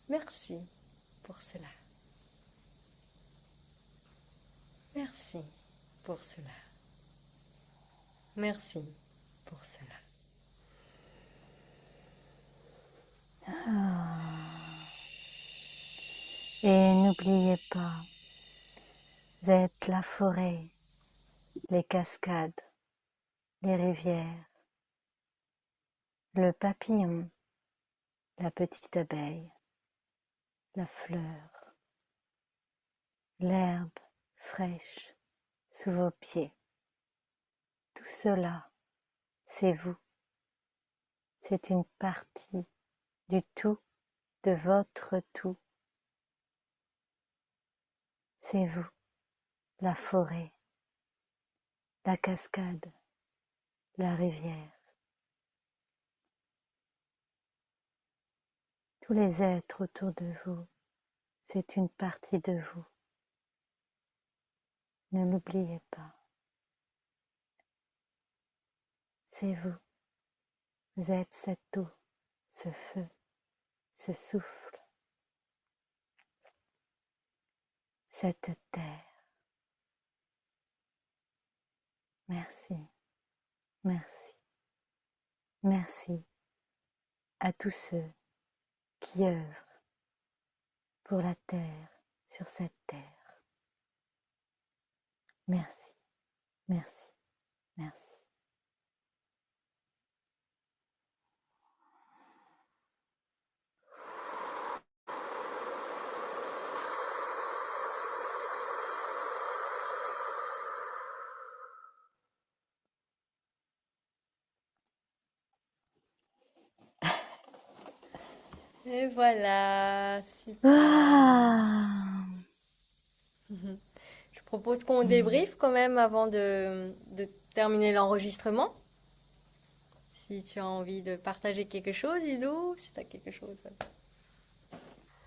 Merci pour cela. Merci pour cela. Merci pour cela. Et n'oubliez pas, vous êtes la forêt, les cascades, les rivières, le papillon, la petite abeille, la fleur, l'herbe fraîche sous vos pieds. Tout cela, c'est vous. C'est une partie du tout, de votre tout. C'est vous, la forêt, la cascade, la rivière. Tous les êtres autour de vous, c'est une partie de vous. Ne l'oubliez pas. C'est vous. Vous êtes cette eau, ce feu, ce souffle, cette terre. Merci, merci, merci à tous ceux qui œuvrent pour la terre sur cette terre. Merci, merci, merci. Et voilà, super. Ah, Je propose qu'on débriefe quand même avant de terminer l'enregistrement. Si tu as envie de partager quelque chose, Ilou, si tu as quelque chose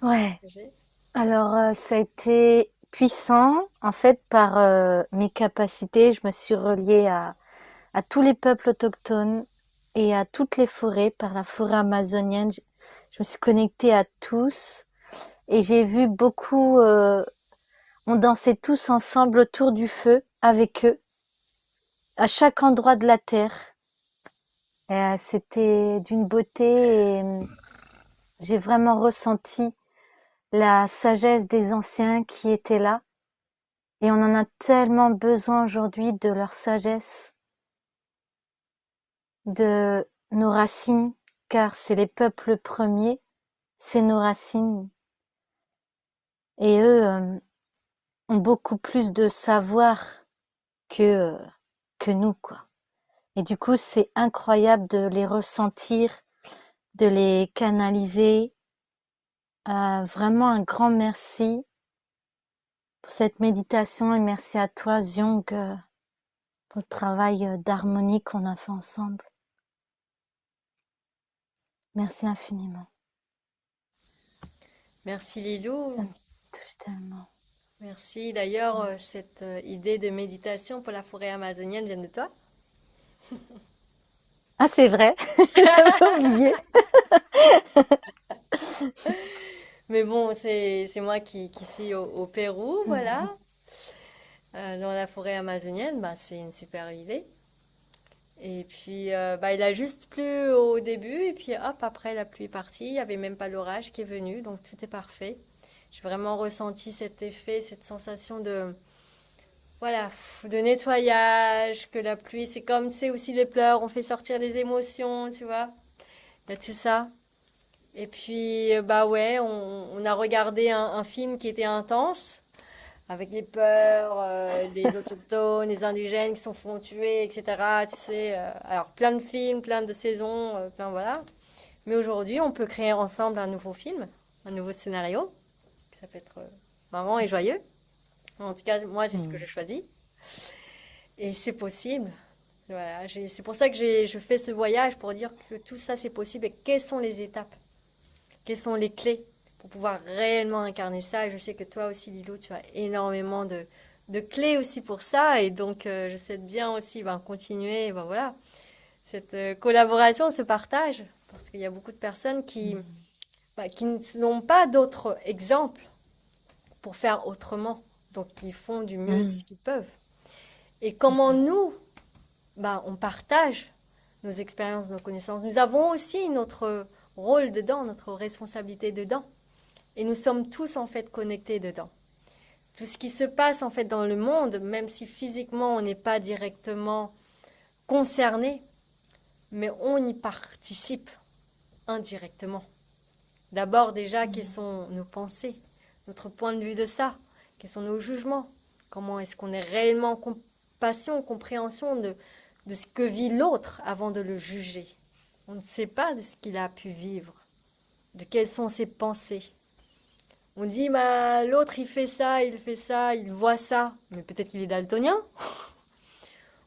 à ouais. partager. Alors, ça a été puissant. En fait, par mes capacités, je me suis reliée à tous les peuples autochtones et à toutes les forêts, par la forêt amazonienne. Je me suis connectée à tous et j'ai vu beaucoup, on dansait tous ensemble autour du feu avec eux, à chaque endroit de la terre. Et, c'était d'une beauté et j'ai vraiment ressenti la sagesse des anciens qui étaient là. Et on en a tellement besoin aujourd'hui de leur sagesse, de nos racines, car c'est les peuples premiers, c'est nos racines. Et eux ont beaucoup plus de savoir que nous, quoi. Et du coup, c'est incroyable de les ressentir, de les canaliser. Vraiment un grand merci pour cette méditation et merci à toi, Zyong, pour le travail d'harmonie qu'on a fait ensemble. Merci infiniment. Merci Lilou. Ça me touche tellement. Merci. D'ailleurs, cette idée de méditation pour la forêt amazonienne vient de toi. Ah, c'est vrai, j'avais oublié. Mais bon, c'est moi qui suis au Pérou, voilà. Dans la forêt amazonienne, bah, c'est une super idée. Et puis, bah, il a juste plu au début, et puis hop, après la pluie est partie. Il n'y avait même pas l'orage qui est venu, donc tout est parfait. J'ai vraiment ressenti cet effet, cette sensation de, voilà, de nettoyage, que la pluie, c'est comme, c'est aussi les pleurs, on fait sortir les émotions, tu vois. Il y a tout ça. Et puis, bah ouais, on a regardé un film qui était intense, avec les peurs, les autochtones, les indigènes qui se font tuer, etc. Tu sais, alors plein de films, plein de saisons, plein voilà. Mais aujourd'hui, on peut créer ensemble un nouveau film, un nouveau scénario, ça peut être marrant et joyeux. En tout cas, moi, c'est ce que j'ai choisi. Et c'est possible. Voilà, c'est pour ça que je fais ce voyage, pour dire que tout ça, c'est possible. Et quelles sont les étapes? Quelles sont les clés pour pouvoir réellement incarner ça? Et je sais que toi aussi, Lilo, tu as énormément de clés aussi pour ça. Et donc, je souhaite bien aussi continuer, voilà, cette collaboration, ce partage. Parce qu'il y a beaucoup de personnes qui n'ont pas d'autres exemples pour faire autrement, Donc, ils font du mieux de ce qu'ils peuvent. Et comment nous, on partage nos expériences, nos connaissances. Nous avons aussi notre rôle dedans, notre responsabilité dedans. Et nous sommes tous en fait connectés dedans. Tout ce qui se passe en fait dans le monde, même si physiquement on n'est pas directement concerné, mais on y participe indirectement. D'abord déjà, quelles sont nos pensées, notre point de vue de ça, quels sont nos jugements, comment est-ce qu'on est réellement en compassion, compréhension de ce que vit l'autre avant de le juger. On ne sait pas de ce qu'il a pu vivre, de quelles sont ses pensées. On dit, l'autre il fait ça, il voit ça, mais peut-être qu'il est daltonien.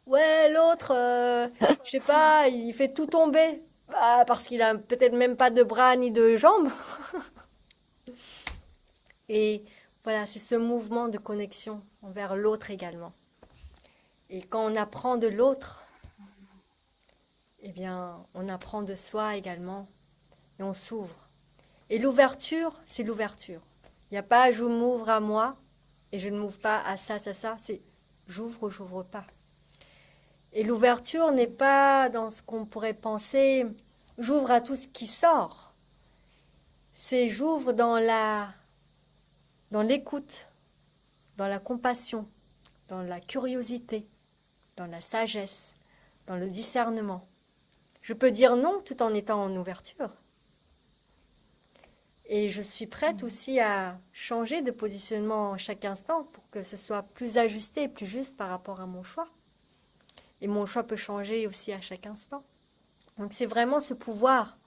Ouais, l'autre, je sais pas, il fait tout tomber, parce qu'il a peut-être même pas de bras ni de jambes. Et voilà, c'est ce mouvement de connexion envers l'autre également. Et quand on apprend de l'autre, eh bien, on apprend de soi également et on s'ouvre. Et l'ouverture, c'est l'ouverture. Il n'y a pas je m'ouvre à moi et je ne m'ouvre pas à ça, c'est j'ouvre ou j'ouvre pas. Et l'ouverture n'est pas dans ce qu'on pourrait penser, j'ouvre à tout ce qui sort. C'est j'ouvre dans l'écoute, dans la compassion, dans la curiosité, dans la sagesse, dans le discernement. Je peux dire non tout en étant en ouverture. Et je suis prête aussi à changer de positionnement à chaque instant pour que ce soit plus ajusté et plus juste par rapport à mon choix. Et mon choix peut changer aussi à chaque instant. Donc c'est vraiment ce pouvoir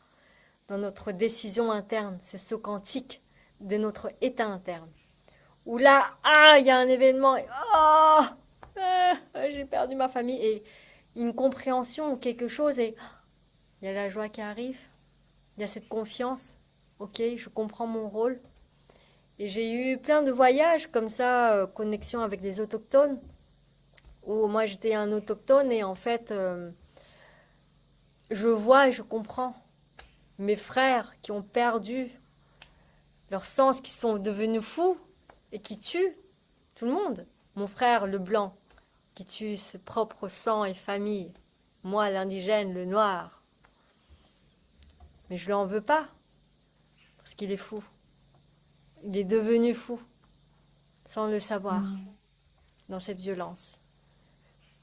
dans notre décision interne, ce saut quantique de notre état interne. Où là, il y a un événement, et j'ai perdu ma famille, et une compréhension ou quelque chose, et il y a la joie qui arrive, il y a cette confiance, ok, je comprends mon rôle. Et j'ai eu plein de voyages comme ça, connexion avec des autochtones, où moi j'étais un autochtone et en fait, je vois et je comprends mes frères qui ont perdu leur sens, qui sont devenus fous et qui tuent tout le monde. Mon frère, le blanc, qui tue ses propres sang et famille. Moi, l'indigène, le noir. Mais je ne l'en veux pas, parce qu'il est fou. Il est devenu fou, sans le savoir, dans cette violence.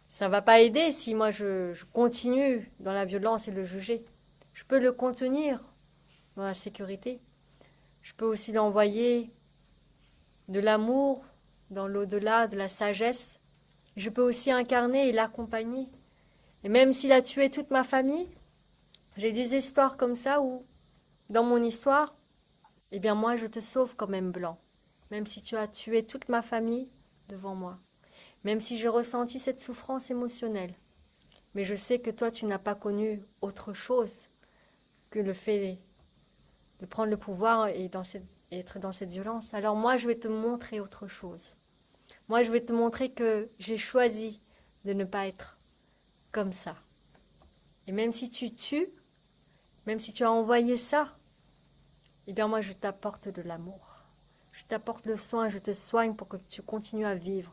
Ça ne va pas aider si moi je continue dans la violence et le juger. Je peux le contenir dans la sécurité. Je peux aussi l'envoyer de l'amour, dans l'au-delà, de la sagesse. Je peux aussi incarner et l'accompagner. Et même s'il a tué toute ma famille, j'ai des histoires comme ça où, dans mon histoire, eh bien moi je te sauve quand même, blanc. Même si tu as tué toute ma famille devant moi. Même si j'ai ressenti cette souffrance émotionnelle. Mais je sais que toi tu n'as pas connu autre chose que le fait de prendre le pouvoir et être dans cette violence. Alors moi je vais te montrer autre chose. Moi je vais te montrer que j'ai choisi de ne pas être comme ça. Et même si tu tues, même si tu as envoyé ça, eh bien moi je t'apporte de l'amour. Je t'apporte le soin, je te soigne pour que tu continues à vivre.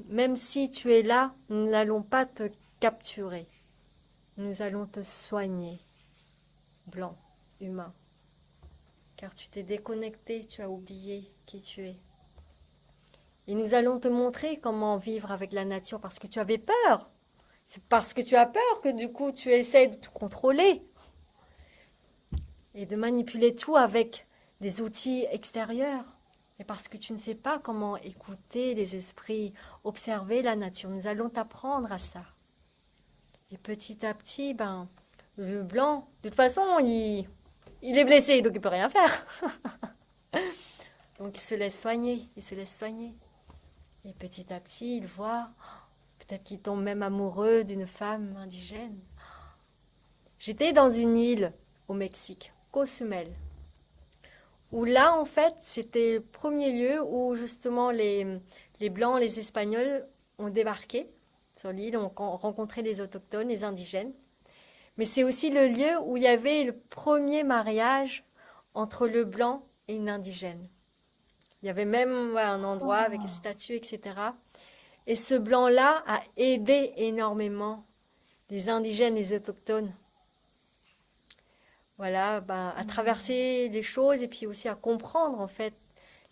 Même si tu es là, nous n'allons pas te capturer. Nous allons te soigner, blanc, humain. Car tu t'es déconnecté, tu as oublié qui tu es. Et nous allons te montrer comment vivre avec la nature parce que tu avais peur. C'est parce que tu as peur que du coup tu essaies de tout contrôler et de manipuler tout avec des outils extérieurs. Et parce que tu ne sais pas comment écouter les esprits, observer la nature. Nous allons t'apprendre à ça. Et petit à petit, le blanc, de toute façon, il est blessé, donc il ne peut rien faire. Donc il se laisse soigner, Et petit à petit, il voit, peut-être qu'il tombe même amoureux d'une femme indigène. J'étais dans une île au Mexique, Cozumel, où là, en fait, c'était le premier lieu où justement les Blancs, les Espagnols ont débarqué sur l'île, ont rencontré les autochtones, les indigènes. Mais c'est aussi le lieu où il y avait le premier mariage entre le Blanc et une indigène. Il y avait même ouais, un endroit avec une Oh. statue, etc. Et ce blanc-là a aidé énormément les indigènes, les autochtones. Voilà, ben, à traverser les choses et puis aussi à comprendre en fait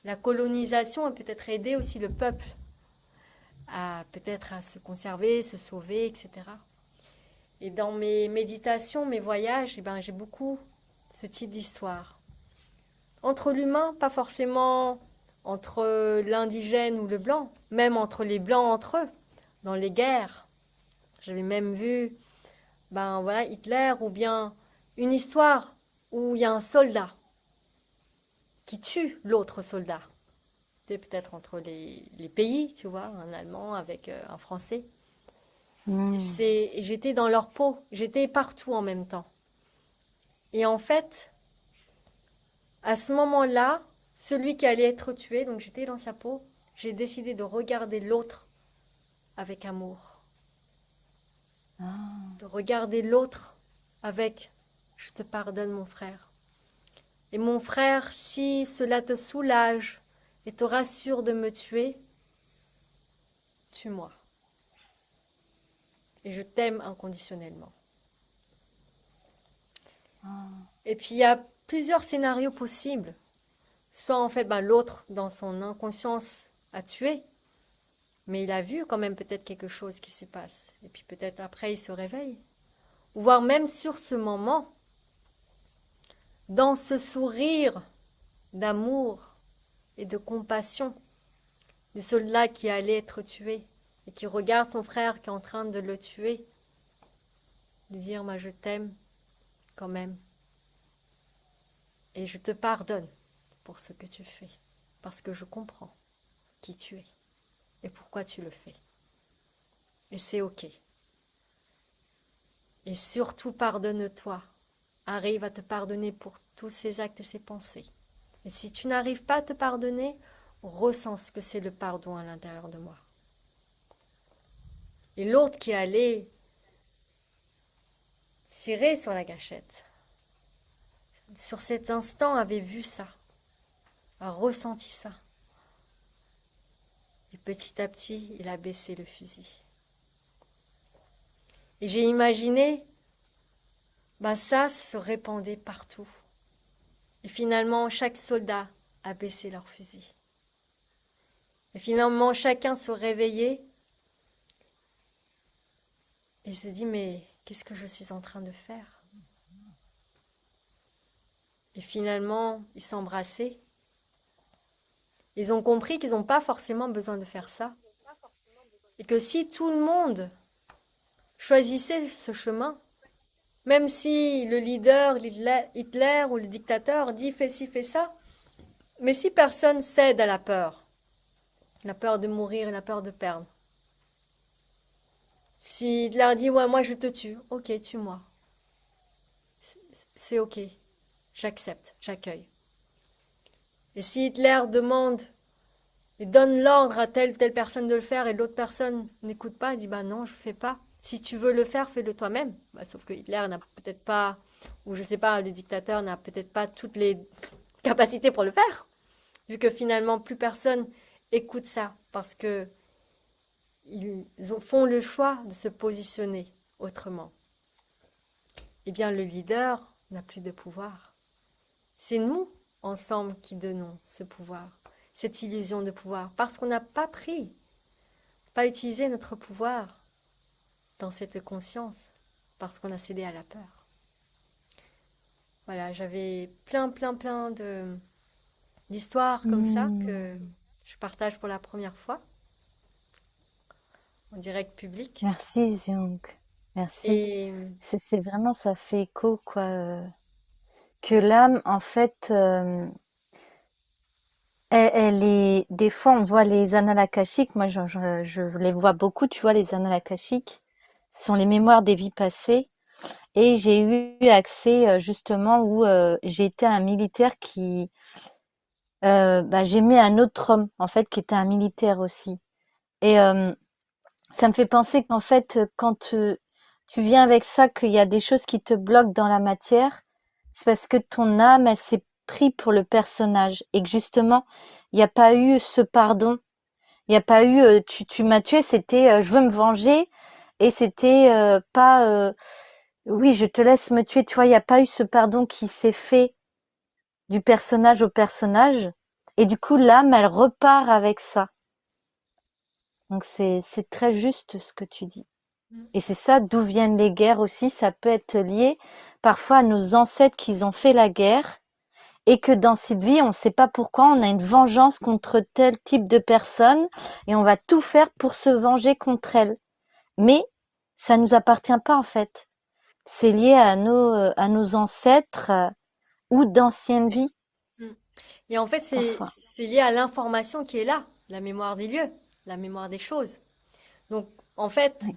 la colonisation et peut-être aider aussi le peuple à peut-être à se conserver, se sauver, etc. Et dans mes méditations, mes voyages, eh ben, j'ai beaucoup ce type d'histoire. Entre l'humain, pas forcément entre l'indigène ou le blanc, même entre les blancs entre eux, dans les guerres. J'avais même vu ben, voilà, Hitler ou bien une histoire où il y a un soldat qui tue l'autre soldat. C'est peut-être entre les pays, tu vois, un Allemand avec un Français. Hmm. Et j'étais dans leur peau, j'étais partout en même temps. Et en fait, à ce moment-là, celui qui allait être tué, donc j'étais dans sa peau, j'ai décidé de regarder l'autre avec amour, Ah. de regarder l'autre avec je te pardonne mon frère. Et mon frère, si cela te soulage et te rassure de me tuer, tue-moi. Et je t'aime inconditionnellement. Ah. Et puis il y a plusieurs scénarios possibles. Soit en fait, ben, l'autre, dans son inconscience, a tué, mais il a vu quand même peut-être quelque chose qui se passe. Et puis peut-être après, il se réveille. Ou voire même sur ce moment, dans ce sourire d'amour et de compassion du soldat qui allait être tué et qui regarde son frère qui est en train de le tuer, de dire, moi je t'aime quand même et je te pardonne pour ce que tu fais, parce que je comprends qui tu es et pourquoi tu le fais. Et c'est ok. Et surtout pardonne-toi. Arrive à te pardonner pour tous ces actes et ces pensées. Et si tu n'arrives pas à te pardonner, ressens ce que c'est le pardon à l'intérieur de moi. Et l'autre qui allait tirer sur la gâchette, sur cet instant avait vu ça, a ressenti ça. Et petit à petit, il a baissé le fusil. Et j'ai imaginé, ben ça se répandait partout. Et finalement, chaque soldat a baissé leur fusil. Et finalement, chacun se réveillait et se dit, mais qu'est-ce que je suis en train de faire? Et finalement, ils s'embrassaient. Ils ont compris qu'ils n'ont pas forcément besoin de faire ça. Et que si tout le monde choisissait ce chemin, même si le leader, Hitler ou le dictateur dit fais ci, fais ça, mais si personne cède à la peur de mourir, la peur de perdre, si Hitler dit ouais moi je te tue, ok tue-moi, c'est ok, j'accepte, j'accueille. Et si Hitler demande et donne l'ordre à telle personne de le faire et l'autre personne n'écoute pas, il dit bah non je fais pas. Si tu veux le faire, fais-le toi-même. Bah, sauf que Hitler n'a peut-être pas, ou je sais pas, le dictateur n'a peut-être pas toutes les capacités pour le faire, vu que finalement plus personne écoute ça, parce que ils font le choix de se positionner autrement. Eh bien le leader n'a plus de pouvoir. C'est nous, ensemble, qui donnons ce pouvoir, cette illusion de pouvoir, parce qu'on n'a pas utilisé notre pouvoir dans cette conscience, parce qu'on a cédé à la peur. Voilà, j'avais plein d'histoires comme ça que Hmm. je partage pour la première fois en direct public. Merci, Jung. Merci. Et C'est vraiment, ça fait écho, quoi. Que l'âme, en fait, elle est. Des fois, on voit les annales akashiques. Moi, je les vois beaucoup, tu vois, les annales akashiques. Ce sont les mémoires des vies passées. Et j'ai eu accès, justement, où j'ai été un militaire qui. Bah, j'aimais un autre homme, en fait, qui était un militaire aussi. Et ça me fait penser qu'en fait, quand tu viens avec ça, qu'il y a des choses qui te bloquent dans la matière, c'est parce que ton âme, pris pour le personnage et que justement, il n'y a pas eu ce pardon. Il n'y a pas eu tu m'as tué, c'était je veux me venger et c'était pas oui, je te laisse me tuer. Tu vois, il n'y a pas eu ce pardon qui s'est fait du personnage au personnage. Et du coup, l'âme, elle repart avec ça. Donc c'est très juste ce que tu dis. Et c'est ça d'où viennent les guerres aussi. Ça peut être lié parfois à nos ancêtres qui ont fait la guerre et que dans cette vie, on ne sait pas pourquoi, on a une vengeance contre tel type de personne et on va tout faire pour se venger contre elle. Mais ça nous appartient pas en fait. C'est lié à nos ancêtres ou d'anciennes vies Mm. Et en fait, parfois. c'est lié à l'information qui est là, la mémoire des lieux, la mémoire des choses. Donc, en fait, Oui.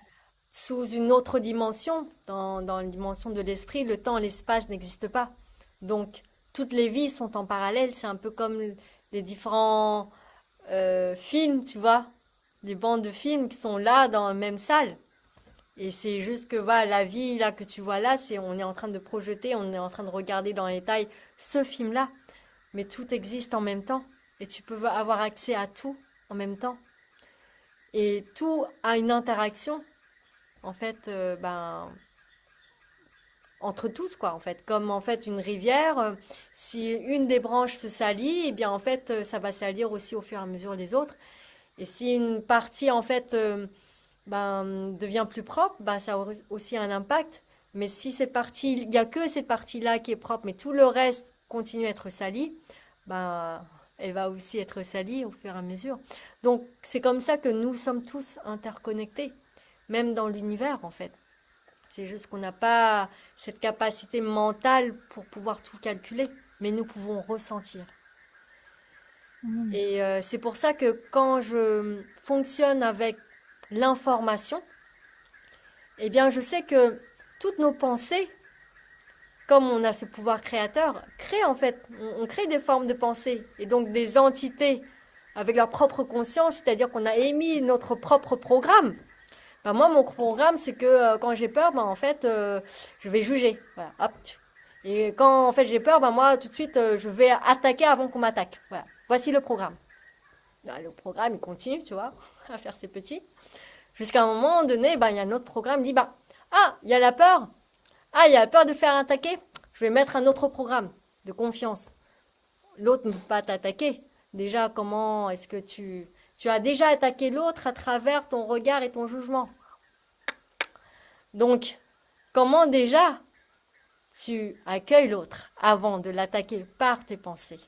sous une autre dimension, dans la dimension de l'esprit, le temps et l'espace n'existent pas. Donc, toutes les vies sont en parallèle. C'est un peu comme les différents films, tu vois, les bandes de films qui sont là dans la même salle. Et c'est juste que voilà, la vie là que tu vois là, c'est on est en train de projeter, on est en train de regarder dans les détails ce film-là. Mais tout existe en même temps. Et tu peux avoir accès à tout en même temps. Et tout a une interaction, en fait, entre tous, quoi, en fait. Comme, en fait, une rivière, si une des branches se salit, eh bien, en fait, ça va salir aussi au fur et à mesure les autres. Et si une partie, en fait, devient plus propre, ça a aussi un impact. Mais si cette partie, il n'y a que cette partie-là qui est propre, mais tout le reste continue à être sali, ben, elle va aussi être salie au fur et à mesure. Donc, c'est comme ça que nous sommes tous interconnectés, même dans l'univers, en fait. C'est juste qu'on n'a pas cette capacité mentale pour pouvoir tout calculer, mais nous pouvons ressentir. Mm. Et c'est pour ça que quand je fonctionne avec l'information, eh bien, je sais que toutes nos pensées, comme on a ce pouvoir créateur, créent en fait, on crée des formes de pensée et donc des entités avec leur propre conscience, c'est-à-dire qu'on a émis notre propre programme. Moi, mon programme, c'est que quand j'ai peur, en fait, je vais juger. Voilà, hop. Et quand en fait j'ai peur, moi, tout de suite, je vais attaquer avant qu'on m'attaque. Voilà. Voici le programme. Le programme, il continue, tu vois, à faire ses petits. Jusqu'à un moment donné, il y a un autre programme qui dit, ah, il y a la peur. Ah, il y a la peur de faire attaquer. Je vais mettre un autre programme de confiance. L'autre ne peut pas t'attaquer. Déjà, comment est-ce que tu as déjà attaqué l'autre à travers ton regard et ton jugement. Donc, comment déjà tu accueilles l'autre avant de l'attaquer par tes pensées.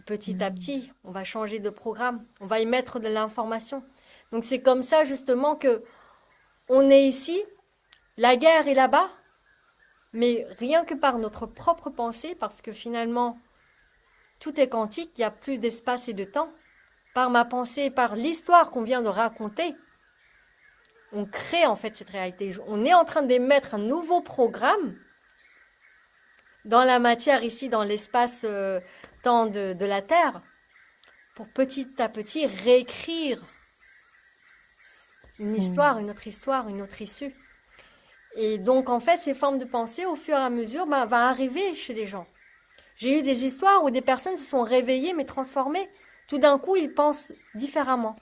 Petit à petit, on va changer de programme, on va y mettre de l'information. Donc c'est comme ça justement que on est ici, la guerre est là-bas, mais rien que par notre propre pensée, parce que finalement tout est quantique, il n'y a plus d'espace et de temps. Par ma pensée, par l'histoire qu'on vient de raconter, on crée en fait cette réalité. On est en train d'émettre un nouveau programme dans la matière ici, dans l'espace-temps de la Terre, pour petit à petit réécrire Mm. une autre issue. Et donc en fait, ces formes de pensée, au fur et à mesure, va arriver chez les gens. J'ai eu des histoires où des personnes se sont réveillées mais transformées. Tout d'un coup, ils pensent différemment.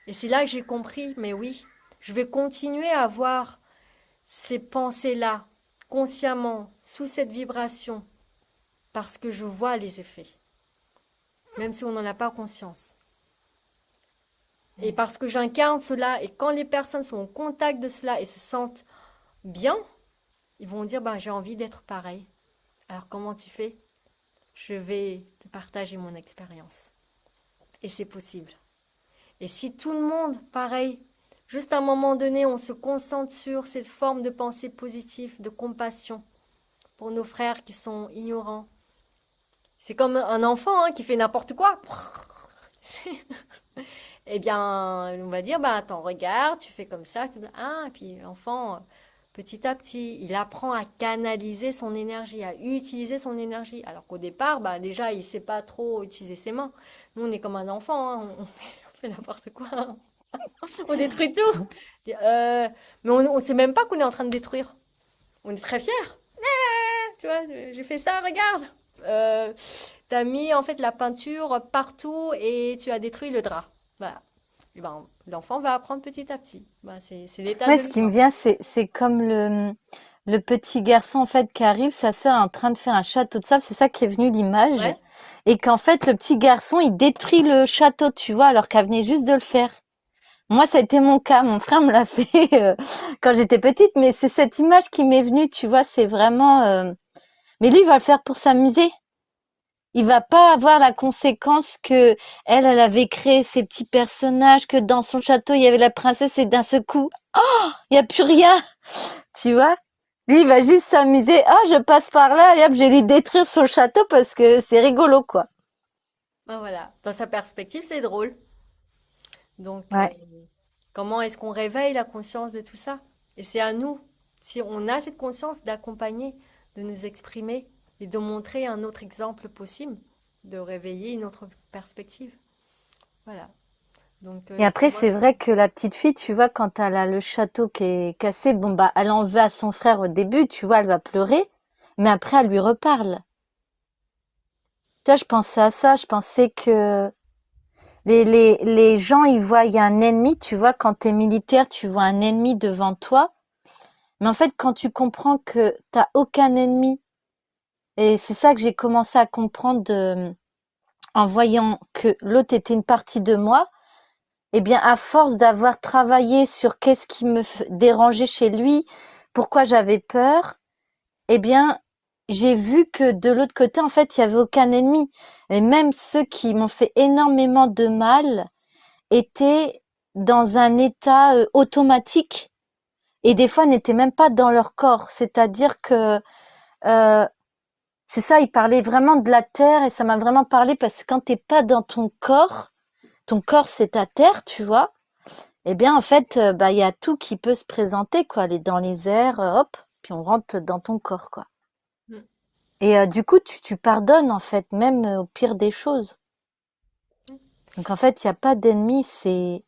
Et c'est là que j'ai compris, mais oui, je vais continuer à avoir ces pensées-là, consciemment, sous cette vibration, parce que je vois les effets, même si on n'en a pas conscience. Et parce que j'incarne cela, et quand les personnes sont au contact de cela et se sentent bien, ils vont dire, j'ai envie d'être pareil. Alors comment tu fais? Je vais te partager mon expérience. Et c'est possible. Et si tout le monde, pareil, juste à un moment donné, on se concentre sur cette forme de pensée positive, de compassion pour nos frères qui sont ignorants. C'est comme un enfant qui fait n'importe quoi. Eh bien, on va dire, attends, regarde, tu fais comme ça. Et puis l'enfant, petit à petit, il apprend à canaliser son énergie, à utiliser son énergie. Alors qu'au départ, déjà, il ne sait pas trop utiliser ses mains. Nous, on est comme un enfant, on fait n'importe quoi. On détruit tout. Mais on ne sait même pas qu'on est en train de détruire. On est très fiers. Tu vois, j'ai fait ça, regarde. Euh, T'as mis en fait la peinture partout et tu as détruit le drap. Voilà. Et ben, l'enfant va apprendre petit à petit. Ben, c'est l'état Ouais, de ce qui me l'humain. vient, c'est comme le petit garçon en fait qui arrive, sa sœur est en train de faire un château de sable, c'est ça qui est venu l'image, Ouais, et qu'en fait le petit garçon il détruit le château, tu vois, alors qu'elle venait juste de le faire. Moi, ça a été mon cas, mon frère me l'a fait quand j'étais petite, mais c'est cette image qui m'est venue, tu vois, c'est vraiment. Mais lui, il va le faire pour s'amuser. Il va pas avoir la conséquence que elle avait créé ces petits personnages, que dans son château il y avait la princesse et d'un seul coup, il y a plus rien. Tu vois? Lui, il va juste s'amuser. Ah, je passe par là et hop, j'ai dû détruire son château parce que c'est rigolo, quoi. ben voilà. Dans sa perspective, c'est drôle. Donc, Ouais. comment est-ce qu'on réveille la conscience de tout ça? Et c'est à nous, si on a cette conscience, d'accompagner, de nous exprimer et de montrer un autre exemple possible, de réveiller une autre perspective. Voilà. Donc, Et pour après, moi, c'est vrai que la petite fille, tu vois, quand elle a le château qui est cassé, bon, bah, elle en veut à son frère au début, tu vois, elle va pleurer, mais après, elle lui reparle. Tu vois, je pensais à ça, je pensais que les gens, ils voient, il y a un ennemi, tu vois, quand t'es militaire, tu vois un ennemi devant toi. Mais en fait, quand tu comprends que t'as aucun ennemi, et c'est ça que j'ai commencé à comprendre en voyant que l'autre était une partie de moi, eh bien, à force d'avoir travaillé sur qu'est-ce qui me dérangeait chez lui, pourquoi j'avais peur, eh bien, j'ai vu que de l'autre côté, en fait, il y avait aucun ennemi. Et même ceux qui m'ont fait énormément de mal étaient dans un état automatique et des fois n'étaient même pas dans leur corps. C'est-à-dire que euh, c'est ça, il parlait vraiment de la terre et ça m'a vraiment parlé parce que quand t'es pas dans ton corps c'est ta terre, tu vois. Eh bien, en fait, bah, il y a tout qui peut se présenter, quoi. Aller dans les airs, hop, puis on rentre dans ton corps, quoi. mm, Et du coup, tu pardonnes, en fait, même au pire des choses. Donc, en fait, il n'y a pas d'ennemi, c'est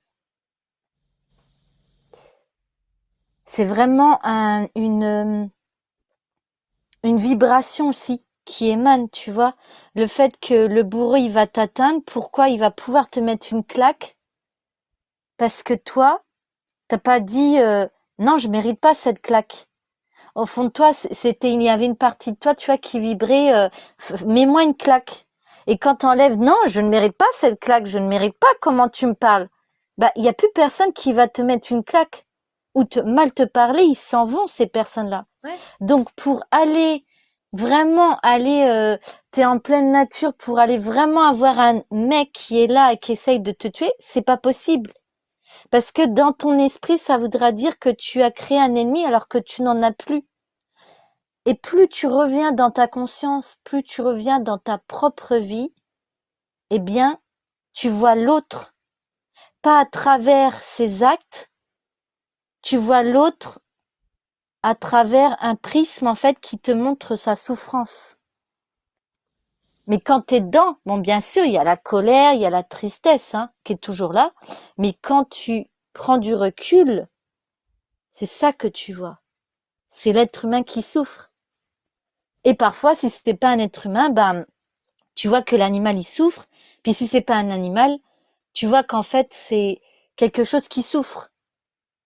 vraiment une vibration aussi qui émane, tu vois. Le fait que le bourreau, il va t'atteindre, pourquoi il va pouvoir te mettre une claque? Parce que toi, t'as pas dit, non, je mérite pas cette claque. Au fond de toi, il y avait une partie de toi, tu vois, qui vibrait, mets-moi une claque. Et quand t'enlèves, non, je ne mérite pas cette claque, je ne mérite pas comment tu me parles. Bah, il y a plus personne qui va te mettre une claque ou mal te parler, ils s'en vont, ces personnes-là. ouais. Donc, pour aller, vraiment aller, t'es en pleine nature, pour aller vraiment avoir un mec qui est là et qui essaye de te tuer, c'est pas possible. Parce que dans ton esprit, ça voudra dire que tu as créé un ennemi alors que tu n'en as plus. Et plus tu reviens dans ta conscience, plus tu reviens dans ta propre vie, eh bien, tu vois l'autre, pas à travers ses actes, tu vois l'autre à travers un prisme, en fait, qui te montre sa souffrance. Mais quand t'es dedans, bon, bien sûr, il y a la colère, il y a la tristesse, hein, qui est toujours là, mais quand tu prends du recul, c'est ça que tu vois. C'est l'être humain qui souffre. Et parfois, si c'était pas un être humain, ben, tu vois que l'animal il souffre, puis si c'est pas un animal, tu vois qu'en fait c'est quelque chose qui souffre,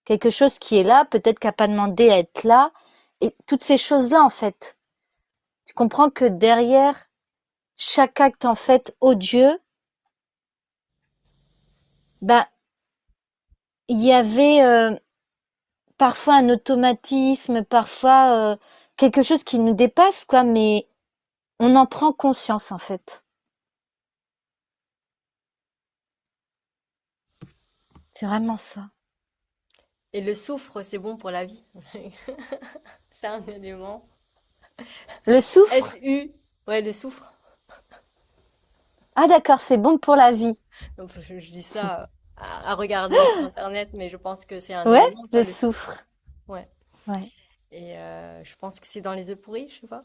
quelque chose qui est là, peut-être qui a pas demandé à être là, et toutes ces choses-là en fait. Tu comprends que derrière chaque acte en fait odieux, ben il y avait parfois un automatisme, parfois quelque chose qui nous dépasse quoi, mais on en prend conscience en fait. C'est vraiment ça. Et le soufre, c'est bon pour la vie. C'est un élément. Le soufre? SU. Ouais, le soufre. Ah d'accord, c'est bon pour la vie. Donc, je dis ça à regarder sur Internet, mais je pense que c'est un Ouais, élément, toi, le le soufre. soufre. Ouais. Ouais. Et je pense que c'est dans les œufs pourris, je sais pas.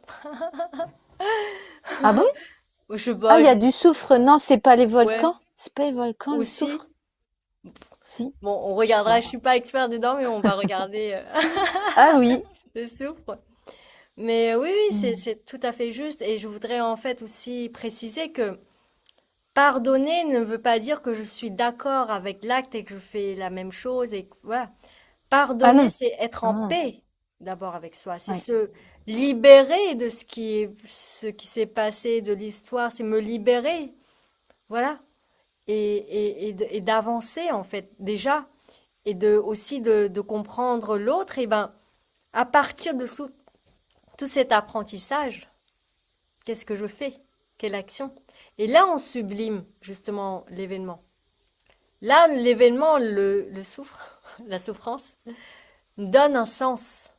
Ah bon? Ou je sais Ah, pas, il y je a dis du ça. soufre. Non, c'est pas les Ouais. volcans. C'est pas les volcans, le Aussi. soufre. Si. Bon, on regardera. Bon. Je suis pas expert dedans, mais on va regarder Ah oui. le soufre. Mais oui, oui, Mm. c'est tout à fait juste. Et je voudrais en fait aussi préciser que pardonner ne veut pas dire que je suis d'accord avec l'acte et que je fais la même chose. Et voilà. Ah Pardonner, non, c'est être en ah, paix d'abord avec soi. C'est ouais. se libérer de ce qui s'est passé, de l'histoire. C'est me libérer. Voilà. Et d'avancer en fait déjà. Et aussi de comprendre l'autre. Et ben, à partir de tout cet apprentissage, qu'est-ce que je fais? Quelle action? Et là, on sublime justement l'événement. Là, l'événement, le souffre, la souffrance, donne un sens.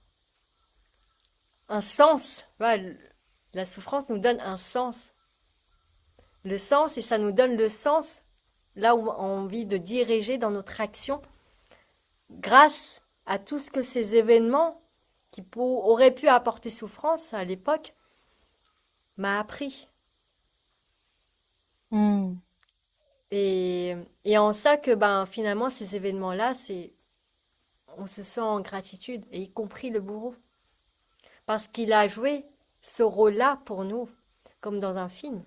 Un sens. Voilà, la souffrance nous donne un sens. Le sens, et ça nous donne le sens là où on a envie de diriger dans notre action grâce à tout ce que ces événements auraient pu apporter souffrance à l'époque m'a appris. Mm. Et, et en ça que ben finalement ces événements-là, on se sent en gratitude, et y compris le bourreau, parce qu'il a joué ce rôle-là pour nous, comme dans un film.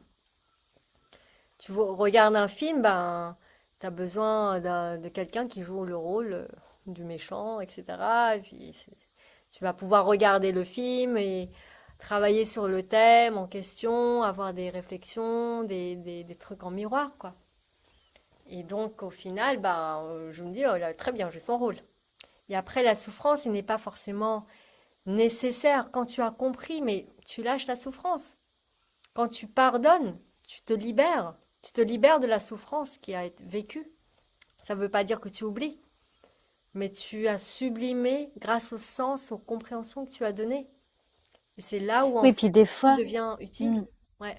Regardes un film, ben t'as besoin de quelqu'un qui joue le rôle du méchant, etc. Et puis tu vas pouvoir regarder le film et travailler sur le thème en question, avoir des réflexions, des trucs en miroir, quoi. Et donc, au final, je me dis, oh, là, très bien, j'ai son rôle. Et après, la souffrance, il n'est pas forcément nécessaire. Quand tu as compris, mais tu lâches la souffrance. Quand tu pardonnes, tu te libères. Tu te libères de la souffrance qui a été vécue. Ça ne veut pas dire que tu oublies, mais tu as sublimé grâce au sens, aux compréhensions que tu as données. Et c'est là où, en Oui, puis fait, des tout fois, devient utile. mm, Ouais.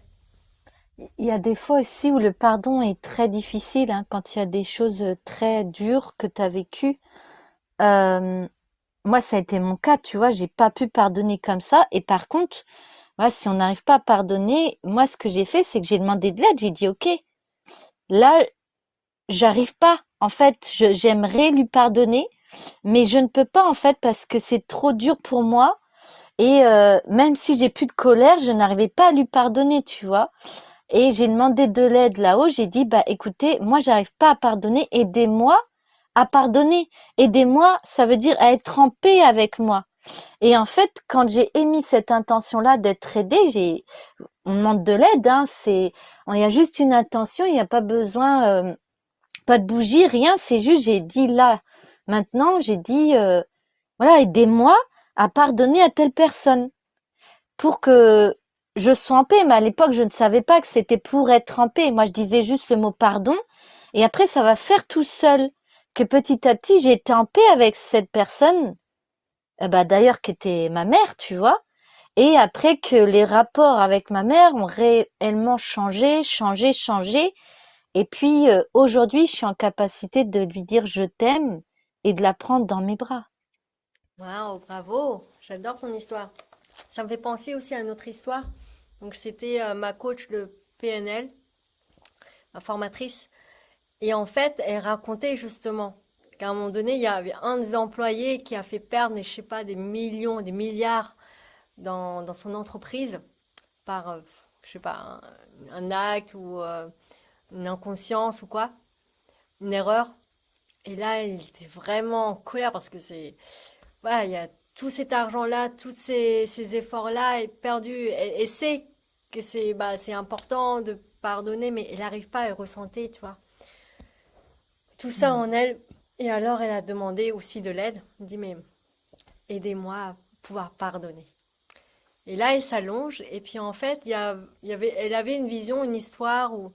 il y a des fois aussi où le pardon est très difficile, hein, quand il y a des choses très dures que tu as vécues. Euh, Moi, ça a été mon cas, tu vois, j'ai pas pu pardonner comme ça. Et par contre, voilà, si on n'arrive pas à pardonner, moi, ce que j'ai fait, c'est que j'ai demandé de l'aide. J'ai dit, OK, là, j'arrive pas. En fait, j'aimerais lui pardonner, mais je ne peux pas, en fait, parce que c'est trop dur pour moi. Et même si j'ai plus de colère, je n'arrivais pas à lui pardonner, tu vois. Et j'ai demandé de l'aide là-haut. J'ai dit, bah, écoutez, moi, j'arrive pas à pardonner. Aidez-moi à pardonner. Aidez-moi, ça veut dire à être en paix avec moi. Et en fait, quand j'ai émis cette intention-là d'être aidée, on demande de l'aide, hein, il y a juste une intention, il n'y a pas besoin, pas de bougie, rien, c'est juste, j'ai dit là, maintenant, j'ai dit, voilà, aidez-moi à pardonner à telle personne pour que je sois en paix. Mais à l'époque, je ne savais pas que c'était pour être en paix. Moi, je disais juste le mot pardon. Et après, ça va faire tout seul que petit à petit, j'ai été en paix avec cette personne, bah, d'ailleurs, qui était ma mère, tu vois. Et après que les rapports avec ma mère ont réellement changé. Et puis, aujourd'hui, je suis en capacité de lui dire je t'aime et de la prendre dans mes bras. Waouh, bravo. J'adore ton histoire. Ça me fait penser aussi à une autre histoire. Donc, c'était ma coach de PNL, ma formatrice. Et en fait, elle racontait justement qu'à un moment donné, il y avait un des employés qui a fait perdre, je sais pas, des millions, des milliards dans son entreprise par, je sais pas, un acte ou une inconscience ou quoi, une erreur. Et là, il était vraiment en colère parce que voilà, il y a tout cet argent-là, tous ces efforts-là est perdu. Et sait que c'est important de pardonner, mais elle n'arrive pas à le ressentir, tu vois. Tout ça Mm. en elle. Et alors, elle a demandé aussi de l'aide. Elle dit, mais aidez-moi à pouvoir pardonner. Et là, elle s'allonge. Et puis, en fait, elle avait une vision, une histoire où,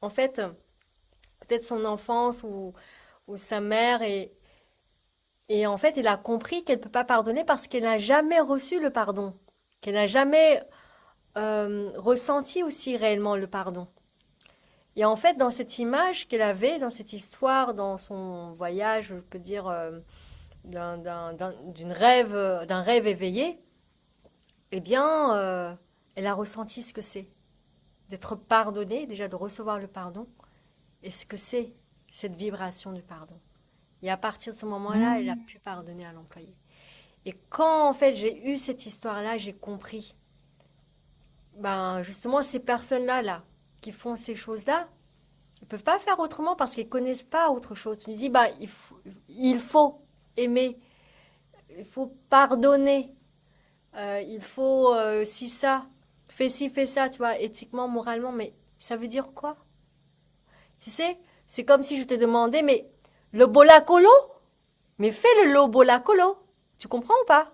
en fait, peut-être son enfance ou sa mère. Et en fait, elle a compris qu'elle ne peut pas pardonner parce qu'elle n'a jamais reçu le pardon. Qu'elle n'a jamais ressenti aussi réellement le pardon. Et en fait, dans cette image qu'elle avait, dans cette histoire, dans son voyage, je peux dire, d'un rêve éveillé, eh bien, elle a ressenti ce que c'est d'être pardonnée, déjà de recevoir le pardon, et ce que c'est cette vibration du pardon. Et à partir de ce moment-là, elle a Mm. pu pardonner à l'employé. Et quand en fait j'ai eu cette histoire-là, j'ai compris. Ben justement ces personnes-là là qui font ces choses-là, ils peuvent pas faire autrement parce qu'ils connaissent pas autre chose. Tu me dis bah il faut aimer, il faut pardonner, il faut si ça, fais ci, fais ça, tu vois, éthiquement, moralement, mais ça veut dire quoi? Tu sais, c'est comme si je te demandais, mais le bolacolo, mais fais le lobolacolo. Tu comprends ou pas?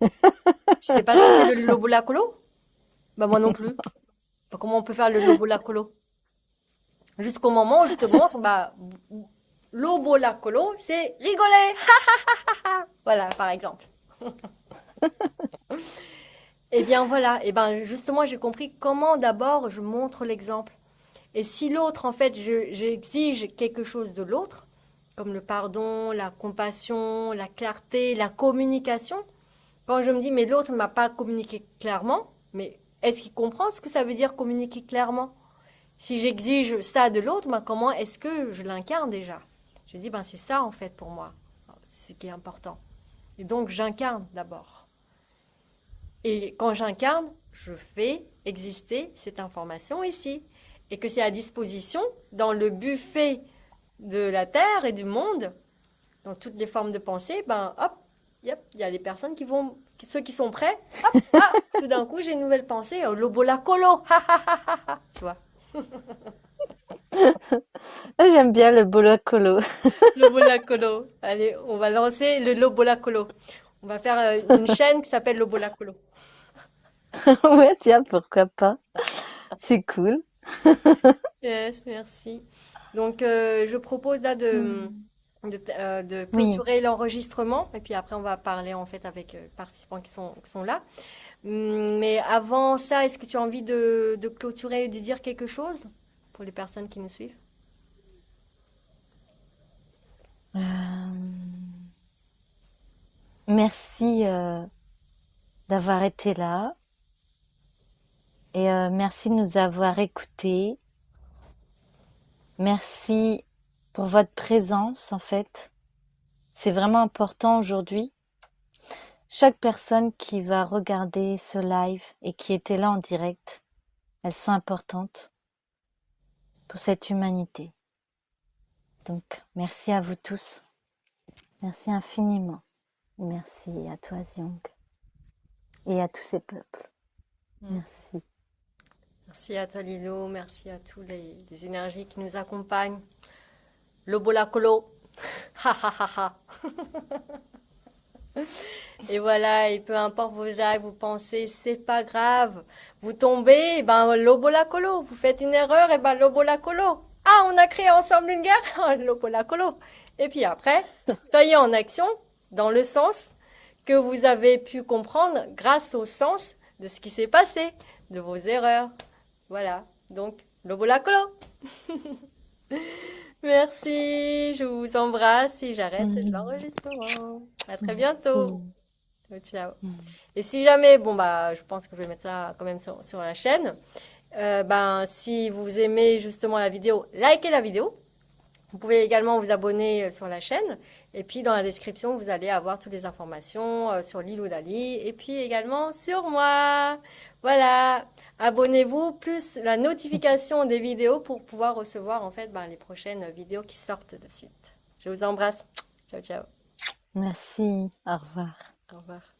Tu sais pas ce que c'est le lobolacolo? Bah moi non plus. Bah, comment on peut faire le lobolacolo? Jusqu'au moment où je te montre, bah lobolacolo, c'est rigoler. Voilà, par exemple. Eh bien voilà, et ben justement j'ai compris comment d'abord je montre l'exemple. Et si l'autre, en fait, j'exige quelque chose de l'autre, comme le pardon, la compassion, la clarté, la communication, quand je me dis mais l'autre ne m'a pas communiqué clairement, mais est-ce qu'il comprend ce que ça veut dire communiquer clairement? Si j'exige ça de l'autre, ben comment est-ce que je l'incarne déjà? Je dis ben c'est ça en fait pour moi, ce qui est important. Et donc j'incarne d'abord. Et quand j'incarne, je fais exister cette information ici. Et que c'est à disposition dans le buffet de la Terre et du monde, dans toutes les formes de pensée, ben hop, yep, il y a des personnes qui vont, ceux qui sont prêts, hop, ah, tout d'un coup j'ai une nouvelle pensée, oh, lobolacolo, ha ha ha ha ha, tu vois. J'aime bien le bolacolo. Lobolacolo, allez, on va lancer le lobolacolo. On va faire une chaîne qui s'appelle Lobolacolo. Ouais, tiens, pourquoi pas. C'est cool. Yes, merci. Donc, je propose là de Oui. clôturer l'enregistrement et puis après on va parler en fait avec les participants qui sont là. Mais avant ça, est-ce que tu as envie de clôturer et de dire quelque chose pour les personnes qui nous suivent? Euh, Merci d'avoir été là et merci de nous avoir écoutés. Merci pour votre présence en fait. C'est vraiment important aujourd'hui. Chaque personne qui va regarder ce live et qui était là en direct, elles sont importantes pour cette humanité. Donc, merci à vous tous. Merci infiniment. Merci à toi, Zyong, et à tous ces peuples. Merci. Merci à toi Lilo, merci à tous les énergies qui nous accompagnent. Lobolacolo, ha ha ha ha. Et voilà, et peu importe vos actes, vos pensées, c'est pas grave. Vous tombez, et ben lobolacolo. Vous faites une erreur, et ben lobolacolo. Ah, on a créé ensemble une guerre, lobolacolo. Et puis après, soyez en action dans le sens que vous avez pu comprendre grâce au sens de ce qui s'est passé, de vos erreurs. Voilà, donc lobolacolo. Merci, je vous embrasse et j'arrête l'enregistrement. À très bientôt. Ciao. Et si jamais, bon bah, je pense que je vais mettre ça quand même sur la chaîne. Ben, si vous aimez justement la vidéo, likez la vidéo. Vous pouvez également vous abonner sur la chaîne. Et puis dans la description, vous allez avoir toutes les informations sur Lilou Dali et puis également sur moi. Voilà. Abonnez-vous, plus la notification des vidéos pour pouvoir recevoir en fait ben, les prochaines vidéos qui sortent de suite. Je vous embrasse. Ciao, ciao. Merci. Au revoir. Au revoir.